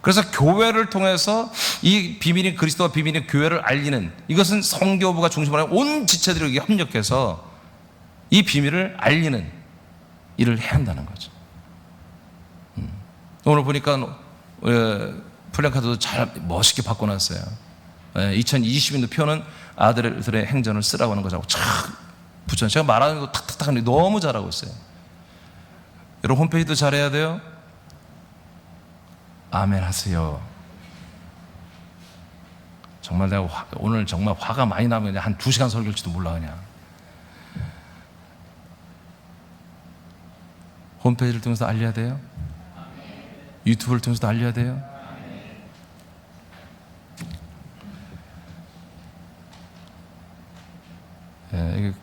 그래서 교회를 통해서 이 비밀인 그리스도와 비밀인 교회를 알리는 이것은 성교부가 중심으로 하는 온 지체들이 협력해서 이 비밀을 알리는 일을 해야 한다는 거죠. 오늘 보니까 플랜카드도 잘 멋있게 바꿔놨어요. 2020년도 표는 아들의 행전을 쓰라고 하는 거자고 착 붙여요. 제가 말하는 거 탁탁탁 하는데 너무 잘하고 있어요. 여러분 홈페이지도 잘해야 돼요. 아멘 하세요. 정말 내가 오늘 정말 화가 많이 나면 그냥 한 2시간 설교할지도 몰라 그냥. 홈페이지를 통해서 알려야 돼요. 유튜브를 통해서도 알려야 돼요. 이게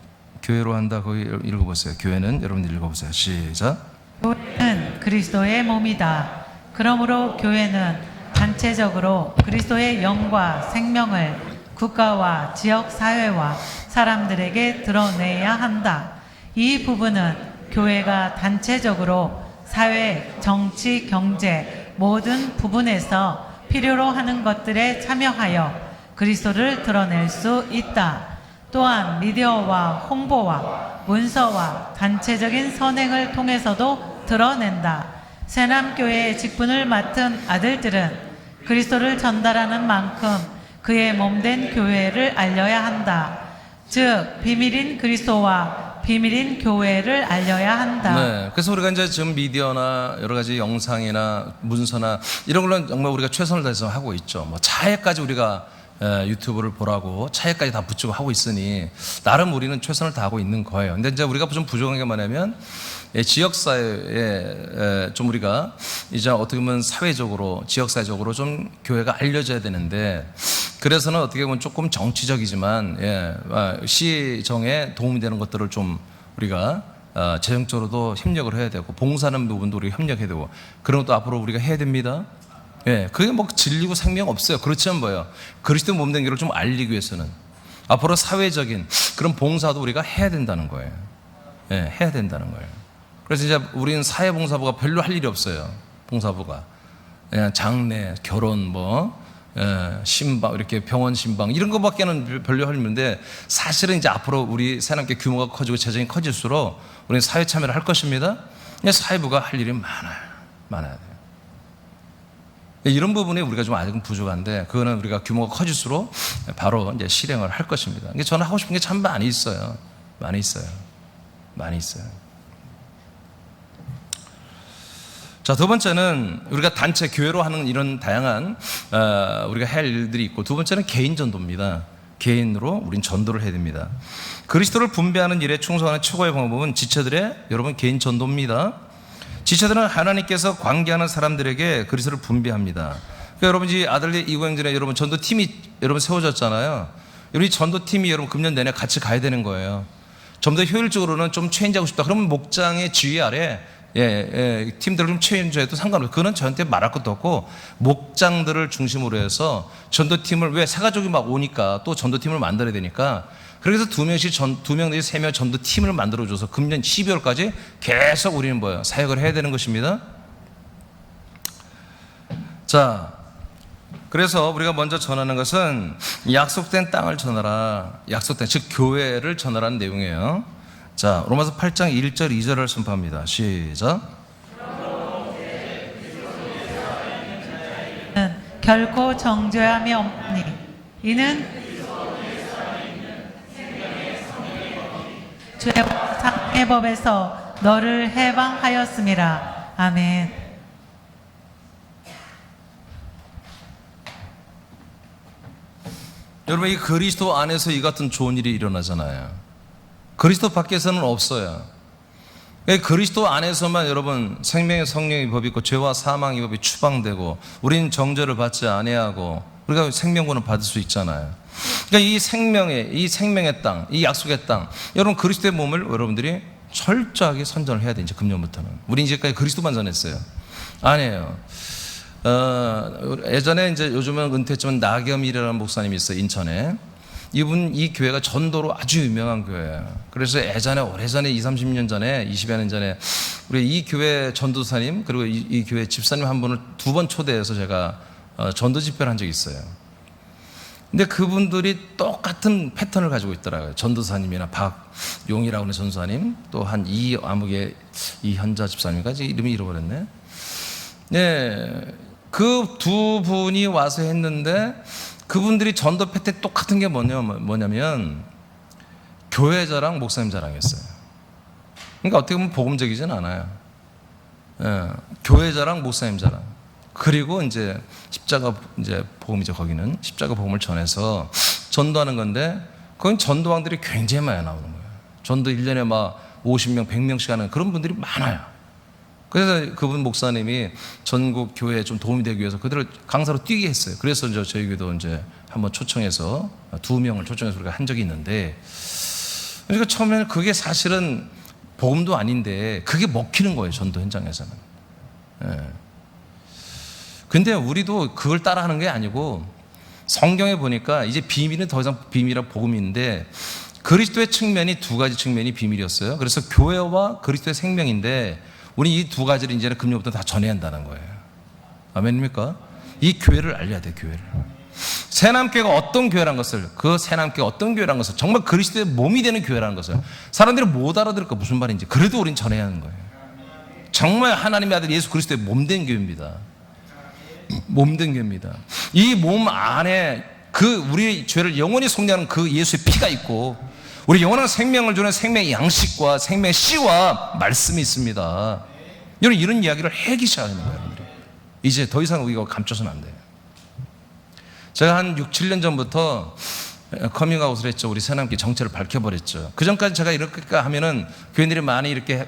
교회로 한다. 거기 읽어보세요. 교회는 여러분들 읽어보세요. 시작. 교회는 그리스도의 몸이다. 그러므로 교회는 단체적으로 그리스도의 영과 생명을 국가와 지역 사회와 사람들에게 드러내야 한다. 이 부분은 교회가 단체적으로 사회, 정치, 경제 모든 부분에서 필요로 하는 것들에 참여하여 그리스도를 드러낼 수 있다. 또한 미디어와 홍보와 문서와 단체적인 선행을 통해서도 드러낸다. 새남교회의 직분을 맡은 아들들은 그리스도를 전달하는 만큼 그의 몸된 교회를 알려야 한다. 즉 비밀인 그리스도와 비밀인 교회를 알려야 한다. 네, 그래서 우리가 이제 지금 미디어나 여러 가지 영상이나 문서나 이런 걸로 정말 우리가 최선을 다해서 하고 있죠. 뭐 차에까지 우리가 유튜브를 보라고 차에까지 다 붙이고 하고 있으니 나름 우리는 최선을 다하고 있는 거예요. 근데 이제 우리가 좀 부족한 게 뭐냐면 지역사회에 좀 우리가 이제 어떻게 보면 사회적으로 지역사회적으로 좀 교회가 알려져야 되는데 그래서는 어떻게 보면 조금 정치적이지만 시정에 도움이 되는 것들을 좀 우리가 재정적으로도 협력을 해야 되고 봉사하는 부분도 우리가 협력해야 되고 그런 것도 앞으로 우리가 해야 됩니다. 그게 뭐 진리고 생명 없어요. 그렇지만 뭐예요? 그리스도 몸된 길을 좀 알리기 위해서는 앞으로 사회적인 그런 봉사도 우리가 해야 된다는 거예요. 해야 된다는 거예요. 그래서 이제 우리는 사회봉사부가 별로 할 일이 없어요. 봉사부가 그냥 장례, 결혼, 신방 이렇게 병원 신방 이런 것밖에는 별로 할 일 없는데 사실은 이제 앞으로 우리 새남교 규모가 커지고 재정이 커질수록 우리는 사회 참여를 할 것입니다. 사회부가 할 일이 많아야 돼요. 이런 부분에 우리가 좀 아직은 부족한데 그거는 우리가 규모가 커질수록 바로 이제 실행을 할 것입니다. 저는 하고 싶은 게 참 많이 있어요. 많이 있어요. 자, 두 번째는 우리가 단체 교회로 하는 이런 다양한 우리가 할 일들이 있고 두 번째는 개인 전도입니다. 개인으로 우린 전도를 해야 됩니다. 그리스도를 분배하는 일에 충성하는 최고의 방법은 지체들의 여러분 개인 전도입니다. 지체들은 하나님께서 관계하는 사람들에게 그리스도를 분배합니다. 그러니까 여러분 이 아들리 이구행전에 여러분 전도팀이 여러분 세워졌잖아요. 여러분 이 전도팀이 여러분 금년 내내 같이 가야 되는 거예요. 좀 더 효율적으로는 좀 체인지하고 싶다. 그러면 목장의 지휘 아래 팀들을 좀 체인지해도 상관없어요. 그거는 저한테 말할 것도 없고 목장들을 중심으로 해서 전도팀을 왜 새 가족이 막 오니까 또 전도팀을 만들어야 되니까 그래서 두 명 내지 세 명 전도팀을 만들어줘서 금년 12월까지 계속 우리는 사역을 해야 되는 것입니다. 자, 그래서 우리가 먼저 전하는 것은 약속된 땅을 전하라. 약속된, 즉 교회를 전하라는 내용이에요. 자, 로마서 8장 1절 2절을 선포합니다. 시작. 결코 정죄함이 없니 이는 죄와 사망의 법에서 너를 해방하였음이라. 아멘. 여러분 이 그리스도 안에서 이 같은 좋은 일이 일어나잖아요. 그리스도 밖에서는 없어요. 그리스도 안에서만 여러분 생명의 성령의 법이 있고 죄와 사망의 법이 추방되고 우리는 정죄를 받지 아니하고 우리가 생명권을 받을 수 있잖아요. 그러니까 이 생명의 땅, 이 약속의 땅, 여러분 그리스도의 몸을 여러분들이 철저하게 선전을 해야 돼. 이제 금년부터는 우리 이제까지 그리스도만 전했어요. 아니에요. 예전에 이제 요즘은 은퇴했지만 나겸이라는 목사님이 있어요. 인천에. 이 교회가 전도로 아주 유명한 교회예요. 그래서 예전에 오래전에 20-30년 전에 20여 년 전에 우리 이 교회 전도사님 그리고 이 교회 집사님 한 분을 2번 초대해서 제가 전도 집회를 한 적이 있어요. 근데 그분들이 똑같은 패턴을 가지고 있더라고요. 전도사님이나 박용이라고 하는 전도사님 또 한 아무개 이현자 집사님까지 이름이 잃어버렸네. 그 두 분이 와서 했는데 그분들이 전도 패턴 똑같은 게 뭐냐면 교회 자랑, 목사님 자랑이었어요. 그러니까 어떻게 보면 복음적이진 않아요. 교회 자랑, 목사님 자랑. 그리고 이제 십자가 복음이죠. 거기는 십자가 복음을 전해서 전도하는 건데 거긴 전도왕들이 굉장히 많이 나오는 거예요. 전도 1년에 막 50명, 100명씩 하는 그런 분들이 많아요. 그래서 그분 목사님이 전국 교회에 좀 도움이 되기 위해서 그들을 강사로 뛰게 했어요. 그래서 저희 교회도 이제 한번 초청해서 2명을 초청해서 우리가 한 적이 있는데, 그러니까 처음에는 그게 사실은 복음도 아닌데 그게 먹히는 거예요. 전도 현장에서는. 근데 우리도 그걸 따라하는 게 아니고 성경에 보니까 이제 비밀은 더 이상 비밀이라 복음인데 그리스도의 측면이 2가지 측면이 비밀이었어요. 그래서 교회와 그리스도의 생명인데 우리 이 2가지를 이제는 금년부터 다 전해야 한다는 거예요. 아멘입니까? 이 교회를 알려야 돼. 교회를. 새남교회가 어떤 교회라는 것을, 그 새남교회가 어떤 교회라는 것을, 정말 그리스도의 몸이 되는 교회라는 것을 사람들이 못 알아들을까 무슨 말인지 그래도 우린 전해야 하는 거예요. 정말 하나님의 아들 예수 그리스도의 몸된 교회입니다. 몸된 교회입니다. 이 몸 안에 그 우리 죄를 영원히 속량하는 그 예수의 피가 있고 우리 영원한 생명을 주는 생명의 양식과 생명의 씨와 말씀이 있습니다. 여러분 이런 이야기를 하기 시작하는 거예요. 여러분들이. 이제 더 이상 우리가 감춰서는 안 돼요. 제가 한 6-7년 전부터 커밍아웃을 했죠. 우리 새남기 정체를 밝혀버렸죠. 그 전까지 제가 이렇게 하면은 교인들이 많이 이렇게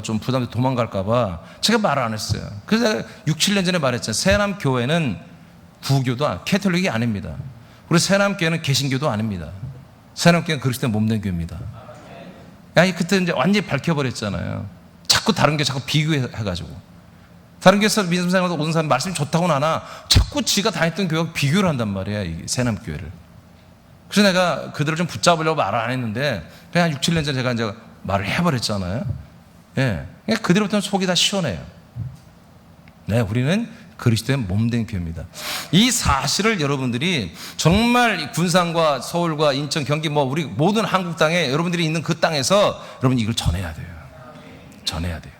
좀 부담돼 도망갈까봐 제가 말을 안 했어요. 그래서 제가 6-7년 전에 말했잖아요. 새남교회는 부교도 캐톨릭이 아닙니다. 우리 새남교회는 개신교도 아닙니다. 새남교회는 그리스도의 몸된 교회입니다. 야, 그때 이제 완전히 밝혀버렸잖아요. 자꾸 다른 교 자꾸 비교해가지고. 다른 교회에서 믿음 생활하고 오는 사람 말씀이 좋다고는 하나 자꾸 지가 다녔던 교회와 비교를 한단 말이야, 이 새남교회를. 그래서 내가 그들을 좀 붙잡으려고 말을 안 했는데 그냥 6, 7년 전에 제가 이제 말을 해버렸잖아요. 예. 그들부터는 속이 다 시원해요. 네, 우리는 그리스도의 몸된 교회입니다. 이 사실을 여러분들이 정말 군산과 서울과 인천, 경기 우리 모든 한국 땅에 여러분들이 있는 그 땅에서 여러분 이걸 전해야 돼요. 전해야 돼요.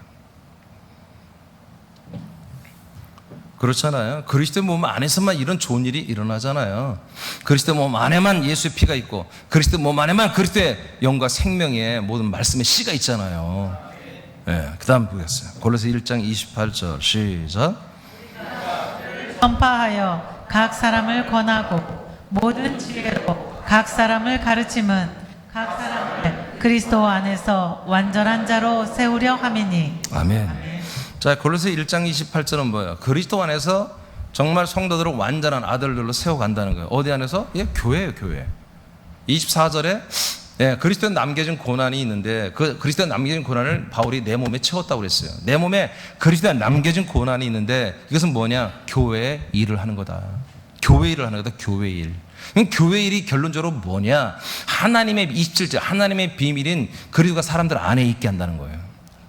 그렇잖아요. 그리스도의 몸 안에서만 이런 좋은 일이 일어나잖아요. 그리스도의 몸 안에만 예수의 피가 있고 그리스도의 몸 안에만 그리스도의 영과 생명의 모든 말씀의 씨가 있잖아요. 네, 그 다음 보겠어요. 골로새 1장 28절 시작. 선파하여 각 사람을 권하고 모든 지혜로 각 사람을 가르침은 각 사람을 그리스도 안에서 완전한 자로 세우려 함이니. 아멘. 자, 골로새 1장 28절은 뭐예요? 그리스도 안에서 정말 성도들을 완전한 아들들로 세워간다는 거예요. 어디 안에서? 예, 교회예요, 교회. 24절에 예, 그리스도에 남겨진 고난이 있는데 그 그리스도에 남겨진 고난을 바울이 내 몸에 채웠다고 그랬어요. 내 몸에 그리스도에 남겨진 고난이 있는데 이것은 뭐냐? 교회의 일을 하는 거다. 교회 일을 하는 거다. 교회 일. 그럼 교회 일이 결론적으로 뭐냐? 하나님의 27절 하나님의 비밀인 그리스도가 사람들 안에 있게 한다는 거예요.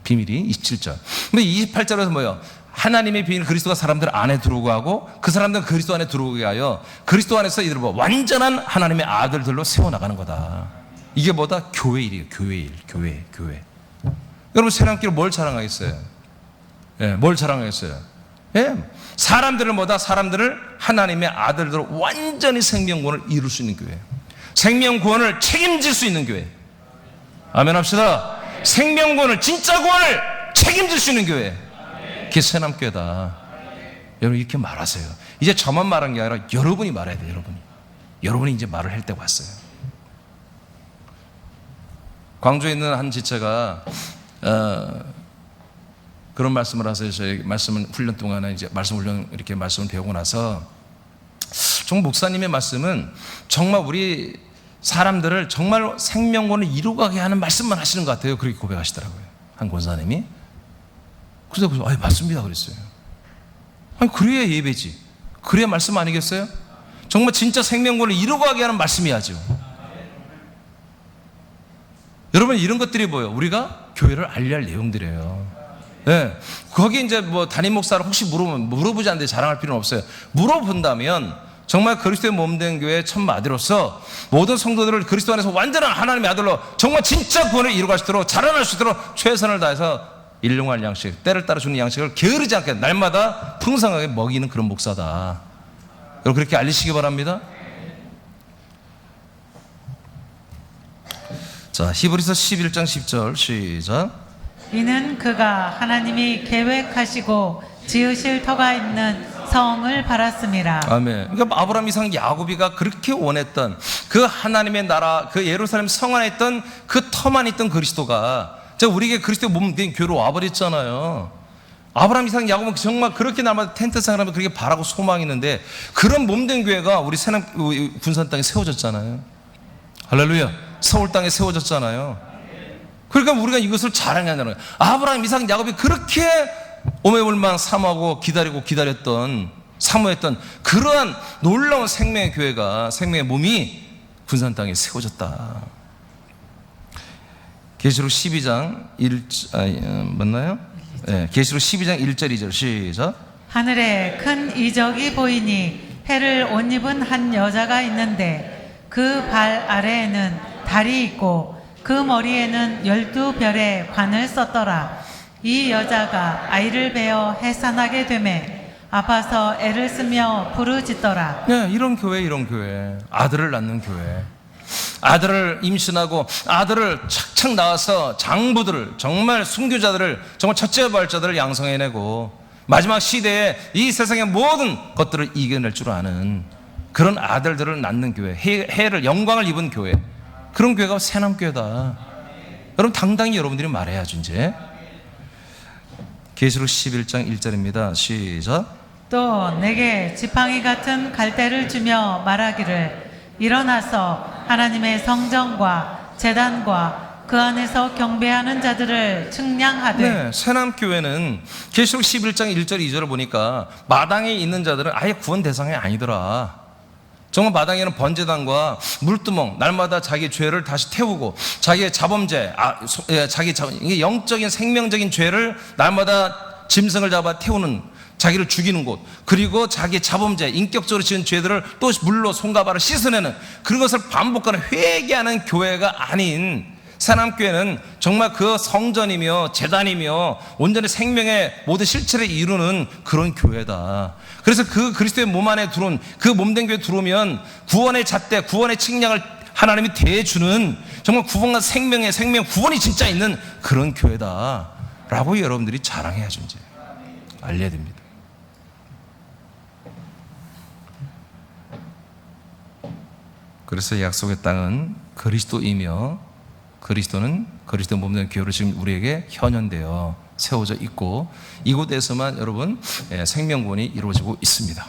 비밀이 27절. 근데 28절에서 뭐예요? 하나님의 비밀 그리스도가 사람들 안에 들어오게 하고 그 사람들은 그리스도 안에 들어오게 하여 그리스도 안에서 이들 완전한 하나님의 아들들로 세워나가는 거다. 이게 뭐다? 교회 일이에요. 교회 일. 교회. 여러분 새남교를 뭘 자랑하겠어요? 예, 뭘 자랑하겠어요? 예, 사람들을 하나님의 아들들로 완전히 생명구원을 이룰 수 있는 교회. 생명구원을 책임질 수 있는 교회. 아멘 합시다. 생명구원을 진짜 구원을 책임질 수 있는 교회. 그게 새남교회다. 여러분 이렇게 말하세요. 이제 저만 말한 게 아니라 여러분이 말해야 돼요. 여러분이 이제 말을 할 때가 왔어요. 광주에 있는 한 지체가 그런 말씀을 하세요. 저희 말씀을 훈련 동안에 이제 이렇게 말씀을 배우고 나서 정 목사님의 말씀은 정말 우리 사람들을 정말 생명권을 이루가게 하는 말씀만 하시는 것 같아요. 그렇게 고백하시더라고요. 한 권사님이. 그래서 맞습니다 그랬어요. 아니 그래야 예배지. 그래야 말씀 아니겠어요? 정말 진짜 생명권을 이루가게 하는 말씀이야죠. 여러분 이런 것들이 뭐예요? 우리가 교회를 알려야 할 내용들이에요. 네. 거기 이제 담임 목사를 혹시 물어보지 않는데 자랑할 필요는 없어요. 물어본다면 정말 그리스도의 몸된 교회의 첫 마디로서 모든 성도들을 그리스도 안에서 완전한 하나님의 아들로 정말 진짜 구원을 이루갈 수 있도록 자라날 수 있도록 최선을 다해서 일용할 양식, 때를 따라 주는 양식을 게으르지 않게 날마다 풍성하게 먹이는 그런 목사다. 여러분 그렇게 알리시기 바랍니다. 자, 히브리서 11장 10절 시작. 이는 그가 하나님이 계획하시고 지으실 터가 있는 성을 바랐습니다. 아멘. 그러니까 아브라함, 이삭, 야곱이가 그렇게 원했던 그 하나님의 나라, 그 예루살렘 성 안에 있던 그 터만 있던 그리스도가 우리에게 그리스도의 몸된 교회로 와버렸잖아요. 아브라함, 이삭, 야곱은 정말 그렇게 날마다 텐트 생활하면 그렇게 바라고 소망했는데 그런 몸된 교회가 우리 군산 땅에 세워졌잖아요. 할렐루야. 서울 땅에 세워졌잖아요. 그러니까 우리가 이것을 자랑해야 하는 거예요. 아브라함, 이삭, 야곱이 그렇게 오매불망 사모하고 기다렸던 사모했던 그러한 놀라운 생명의 교회가 생명의 몸이 군산 땅에 세워졌다. 계시록 12장 맞나요? 네, 계시록 12장 1절 2절 시작. 하늘에 큰 이적이 보이니 해를 옷 입은 한 여자가 있는데 그 발 아래에는 달이 있고 그 머리에는 12별의 관을 썼더라. 이 여자가 아이를 베어 해산하게 되매 아파서 애를 쓰며 부르짖더라. 네, 이런 교회. 아들을 낳는 교회. 아들을 임신하고 아들을 착착 낳아서 장부들을 정말 순교자들을 정말 첫째 부활자들을 양성해내고 마지막 시대에 이 세상의 모든 것들을 이겨낼 줄 아는 그런 아들들을 낳는 교회. 해를 영광을 입은 교회. 그런 교회가 새남교회다. 여러분 당당히 여러분들이 말해야죠. 이제 계시록 11장 1절입니다. 시작. 또 내게 지팡이 같은 갈대를 주며 말하기를 일어나서 하나님의 성전과 제단과 그 안에서 경배하는 자들을 측량하되. 네, 새남교회는 계시록 11장 1절 2절을 보니까 마당에 있는 자들은 아예 구원 대상이 아니더라. 정말 마당에는 번제단과 물두멍, 날마다 자기 죄를 다시 태우고 자기의 자범죄, 이게 영적인 생명적인 죄를 날마다 짐승을 잡아 태우는, 자기를 죽이는 곳, 그리고 자기 자범죄, 인격적으로 지은 죄들을 또 물로 손과 발을 씻어내는 그런 것을 반복하는 회개하는 교회가 아닌 새남교회는 정말 그 성전이며 제단이며 온전히 생명의 모든 실체를 이루는 그런 교회다. 그래서 그 그리스도의 몸 안에 들어온 그 몸된 교회 들어오면 구원의 잣대, 구원의 측량을 하나님이 대해주는 정말 구원과 생명 구원이 진짜 있는 그런 교회다 라고 여러분들이 자랑해야죠. 이제 알려야 됩니다. 그래서 약속의 땅은 그리스도이며 그리스도는 그리스도 몸된 교회로 지금 우리에게 현현되어 세워져 있고 이곳에서만 여러분 생명구원이 이루어지고 있습니다.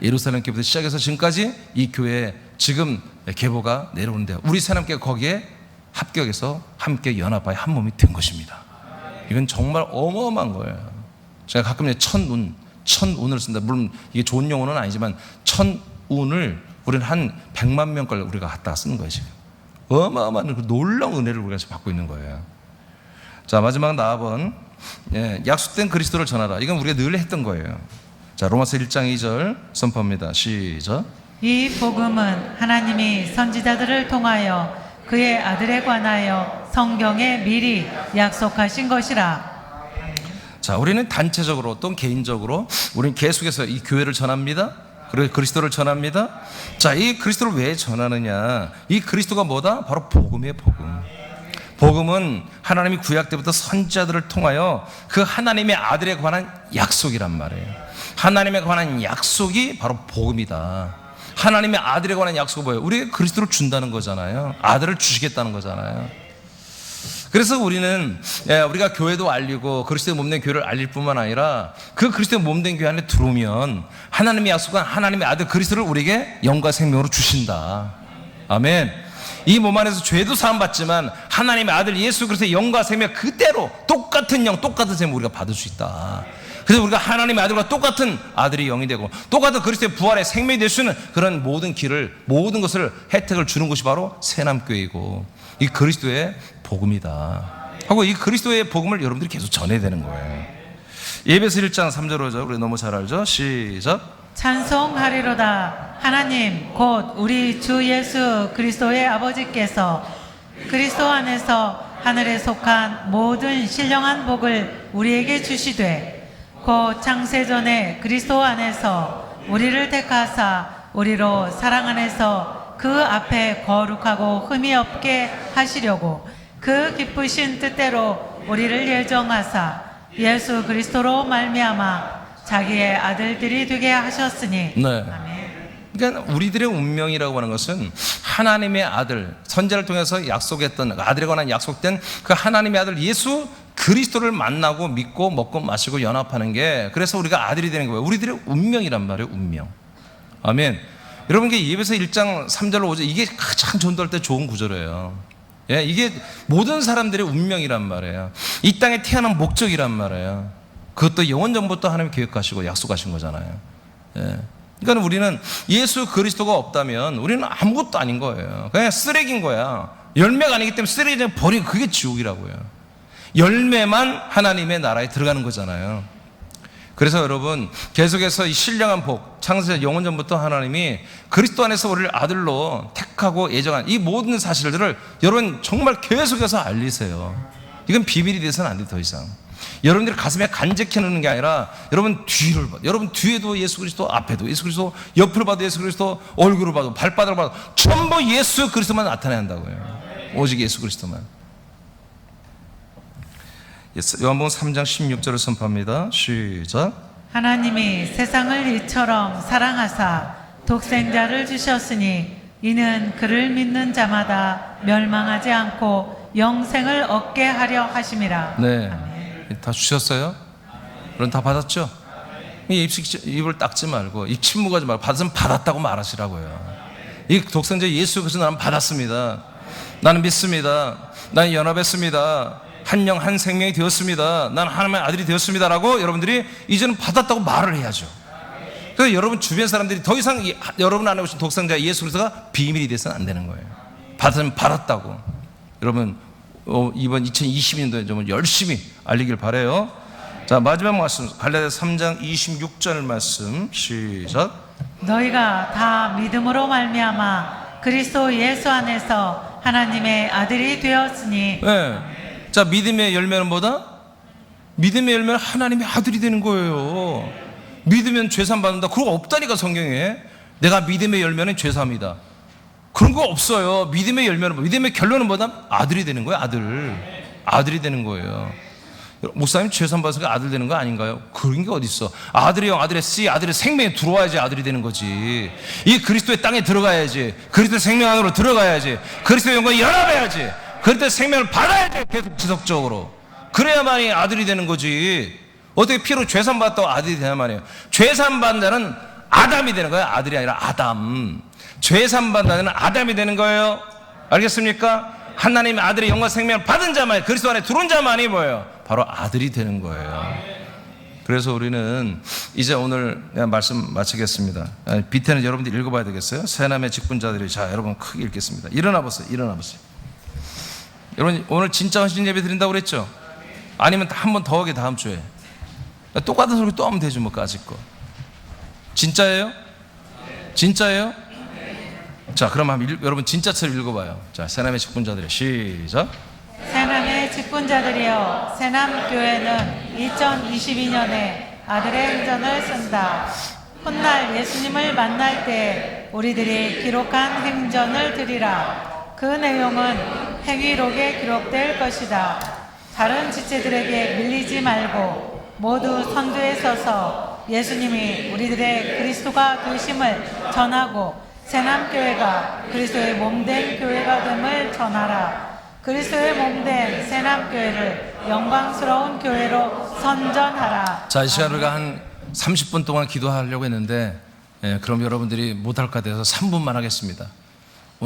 예루살렘 교회부터 시작해서 지금까지 이 교회에 지금 계보가 내려오는데요. 우리 새남교회가 거기에 합격해서 함께 연합하여 한 몸이 된 것입니다. 이건 정말 어마어마한 거예요. 제가 가끔 천운을 쓴다. 물론 이게 좋은 용어는 아니지만 천운을 우리는 한 100만 명 걸 우리가 갖다가 쓰는 거예요. 지금 어마어마한 그 놀라운 은혜를 우리가 지금 받고 있는 거예요. 자, 마지막 나아번 약속된 그리스도를 전하라. 이건 우리가 늘 했던 거예요. 자, 로마서 1장 2절 선포합니다. 시작. 이 복음은 하나님이 선지자들을 통하여 그의 아들에 관하여 성경에 미리 약속하신 것이라. 자, 우리는 단체적으로 또 개인적으로 우리는 계속해서 이 교회를 전합니다. 그리고 그리스도를 전합니다. 자, 이 그리스도를 왜 전하느냐? 이 그리스도가 뭐다? 바로 복음이에요. 복음. 복음은 하나님이 구약 때부터 선지자들을 통하여 그 하나님의 아들에 관한 약속이란 말이에요. 하나님에 관한 약속이 바로 복음이다. 하나님의 아들에 관한 약속은 뭐예요? 우리에게 그리스도를 준다는 거잖아요. 아들을 주시겠다는 거잖아요. 그래서 우리는 우리가 교회도 알리고 그리스도의 몸된 교회를 알릴 뿐만 아니라 그 그리스도의 몸된 교회 안에 들어오면 하나님의 약속한 하나님의 아들 그리스도를 우리에게 영과 생명으로 주신다. 아멘. 이 몸 안에서 죄도 사함받지만 하나님의 아들 예수 그리스도의 영과 생명 그대로 똑같은 영, 똑같은 생명 우리가 받을 수 있다. 그래서 우리가 하나님의 아들과 똑같은 아들이 영이 되고 똑같은 그리스도의 부활의 생명이 될 수 있는 그런 모든 모든 것을 혜택을 주는 것이 바로 새남교회이고 이 그리스도의 복음이다 하고 이 그리스도의 복음을 여러분들이 계속 전해야 되는 거예요. 예배서 1장 3절 5절 우리 너무 잘 알죠? 시작. 찬송하리로다. 하나님 곧 우리 주 예수 그리스도의 아버지께서 그리스도 안에서 하늘에 속한 모든 신령한 복을 우리에게 주시되 곧 창세전에 그리스도 안에서 우리를 택하사 우리로 사랑 안에서 그 앞에 거룩하고 흠이 없게 하시려고 그 기쁘신 뜻대로 우리를 예정하사 예수 그리스도로 말미암아 자기의 아들들이 되게 하셨으니. 네. 아멘. 그러니까 우리들의 운명이라고 하는 것은 하나님의 아들, 선지자를 통해서 약속했던 아들에 관한 약속된 그 하나님의 아들 예수 그리스도를 만나고 믿고 먹고 마시고 연합하는 게 그래서 우리가 아들이 되는 거예요. 우리들의 운명이란 말이에요. 운명. 아멘. 여러분 이게 예배서 1장 3절로 5절 이게 가장 전도할 때 좋은 구절이에요. 예, 이게 모든 사람들의 운명이란 말이에요. 이 땅에 태어난 목적이란 말이에요. 그것도 영원 전부터 하나님 계획하시고 약속하신 거잖아요. 예. 그러니까 우리는 예수 그리스도가 없다면 우리는 아무것도 아닌 거예요. 그냥 쓰레기인 거야. 열매가 아니기 때문에 쓰레기 버리고 그게 지옥이라고요. 열매만 하나님의 나라에 들어가는 거잖아요. 그래서 여러분 계속해서 이 신령한 복, 창세 영원 전부터 하나님이 그리스도 안에서 우리를 아들로 택하고 예정한 이 모든 사실들을 여러분 정말 계속해서 알리세요. 이건 비밀이 돼서는 안 돼 더 이상. 여러분들이 가슴에 간직해 놓는 게 아니라 여러분 뒤를 봐. 여러분 뒤에도 예수 그리스도, 앞에도 예수 그리스도, 옆을 봐도 예수 그리스도, 얼굴을 봐도 발바닥을 봐도 전부 예수 그리스도만 나타나야 한다고요. 오직 예수 그리스도만. 요한복음 3장 16절을 선포합니다. 시작. 하나님이 세상을 이처럼 사랑하사 독생자를 주셨으니 이는 그를 믿는 자마다 멸망하지 않고 영생을 얻게 하려 하심이라. 네. 아멘. 다 주셨어요? 그럼 다 받았죠? 입을 닦지 말고 입 침묵하지 말고 받으면 받았다고 말하시라고요. 이 독생자 예수 그리스도 나는 받았습니다. 나는 믿습니다. 나는 연합했습니다. 한 영 한 생명이 되었습니다. 나는 하나님의 아들이 되었습니다라고 여러분들이 이제는 받았다고 말을 해야죠. 그래서 여러분 주변 사람들이 더 이상 여러분 안에 오신 독생자 예수 그리스도가 비밀이 돼서는 안 되는 거예요. 받으면 받았다고. 여러분 이번 2022년도에 좀 열심히 알리길 바라요. 자, 마지막 말씀 갈라디아서 3장 26절 말씀 시작. 너희가 다 믿음으로 말미암아 그리스도 예수 안에서 하나님의 아들이 되었으니. 네. 자, 믿음의 열매는 뭐다? 믿음의 열매는 하나님의 아들이 되는 거예요. 믿으면 죄산 받는다. 그런 거 없다니까 성경에. 내가 믿음의 열매는 죄사합니다. 그런 거 없어요. 믿음의 열매는 믿음의 결론은 뭐다? 아들이 되는 거예요. 아들이 되는 거예요. 목사님 죄산 받으니까 아들 되는 거 아닌가요? 그런 게 어디 있어? 아들의 영, 아들의 씨, 아들의 생명에 들어와야지 아들이 되는 거지. 이 그리스도의 땅에 들어가야지. 그리스도의 생명 안으로 들어가야지. 그리스도의 영과 연합해야지. 그리스도의 생명을 받아야지. 계속 지속적으로. 그래야만이 아들이 되는 거지. 어떻게 피로 죄산 받았다고 아들이 되냐 말이에요. 죄산 받는 자는 아담이 되는 거예요. 아들이 아니라 아담. 죄산 받는 자는 아담이 되는 거예요. 알겠습니까? 하나님의 아들의 영과 생명을 받은 자만, 그리스도 안에 들어온 자만이 뭐예요? 바로 아들이 되는 거예요. 그래서 우리는 이제 오늘 말씀 마치겠습니다. 밑에는 여러분들 읽어봐야 되겠어요. 새남의 직분자들이. 자, 여러분 크게 읽겠습니다. 일어나 보세요. 여러분 오늘 진짜 헌신 예배 드린다고 그랬죠? 아니면 한 번 더 하게 다음 주에. 똑같은 소리 또 하면 되죠, 뭐 까짓 거. 진짜예요? 진짜예요? 자, 그럼 한번 여러분 진짜처럼 읽어봐요. 자, 새남의 직분자들이 시작. 새남의 직분자들이여, 새남교회는 2022년에 아들의 행전을 쓴다. 훗날 예수님을 만날 때 우리들이 기록한 행전을 드리라. 그 내용은 행위록에 기록될 것이다. 다른 지체들에게 밀리지 말고 모두 선두에 서서 예수님이 우리들의 그리스도가 되심을 전하고 새남교회가 그리스도의 몸된 교회가 됨을 전하라. 그리스도의 몸된 새남교회를 영광스러운 교회로 선전하라. 자, 이 시간 우리가 한 30분 동안 기도하려고 했는데 그럼 여러분들이 못할 것 같아서 3분만 하겠습니다.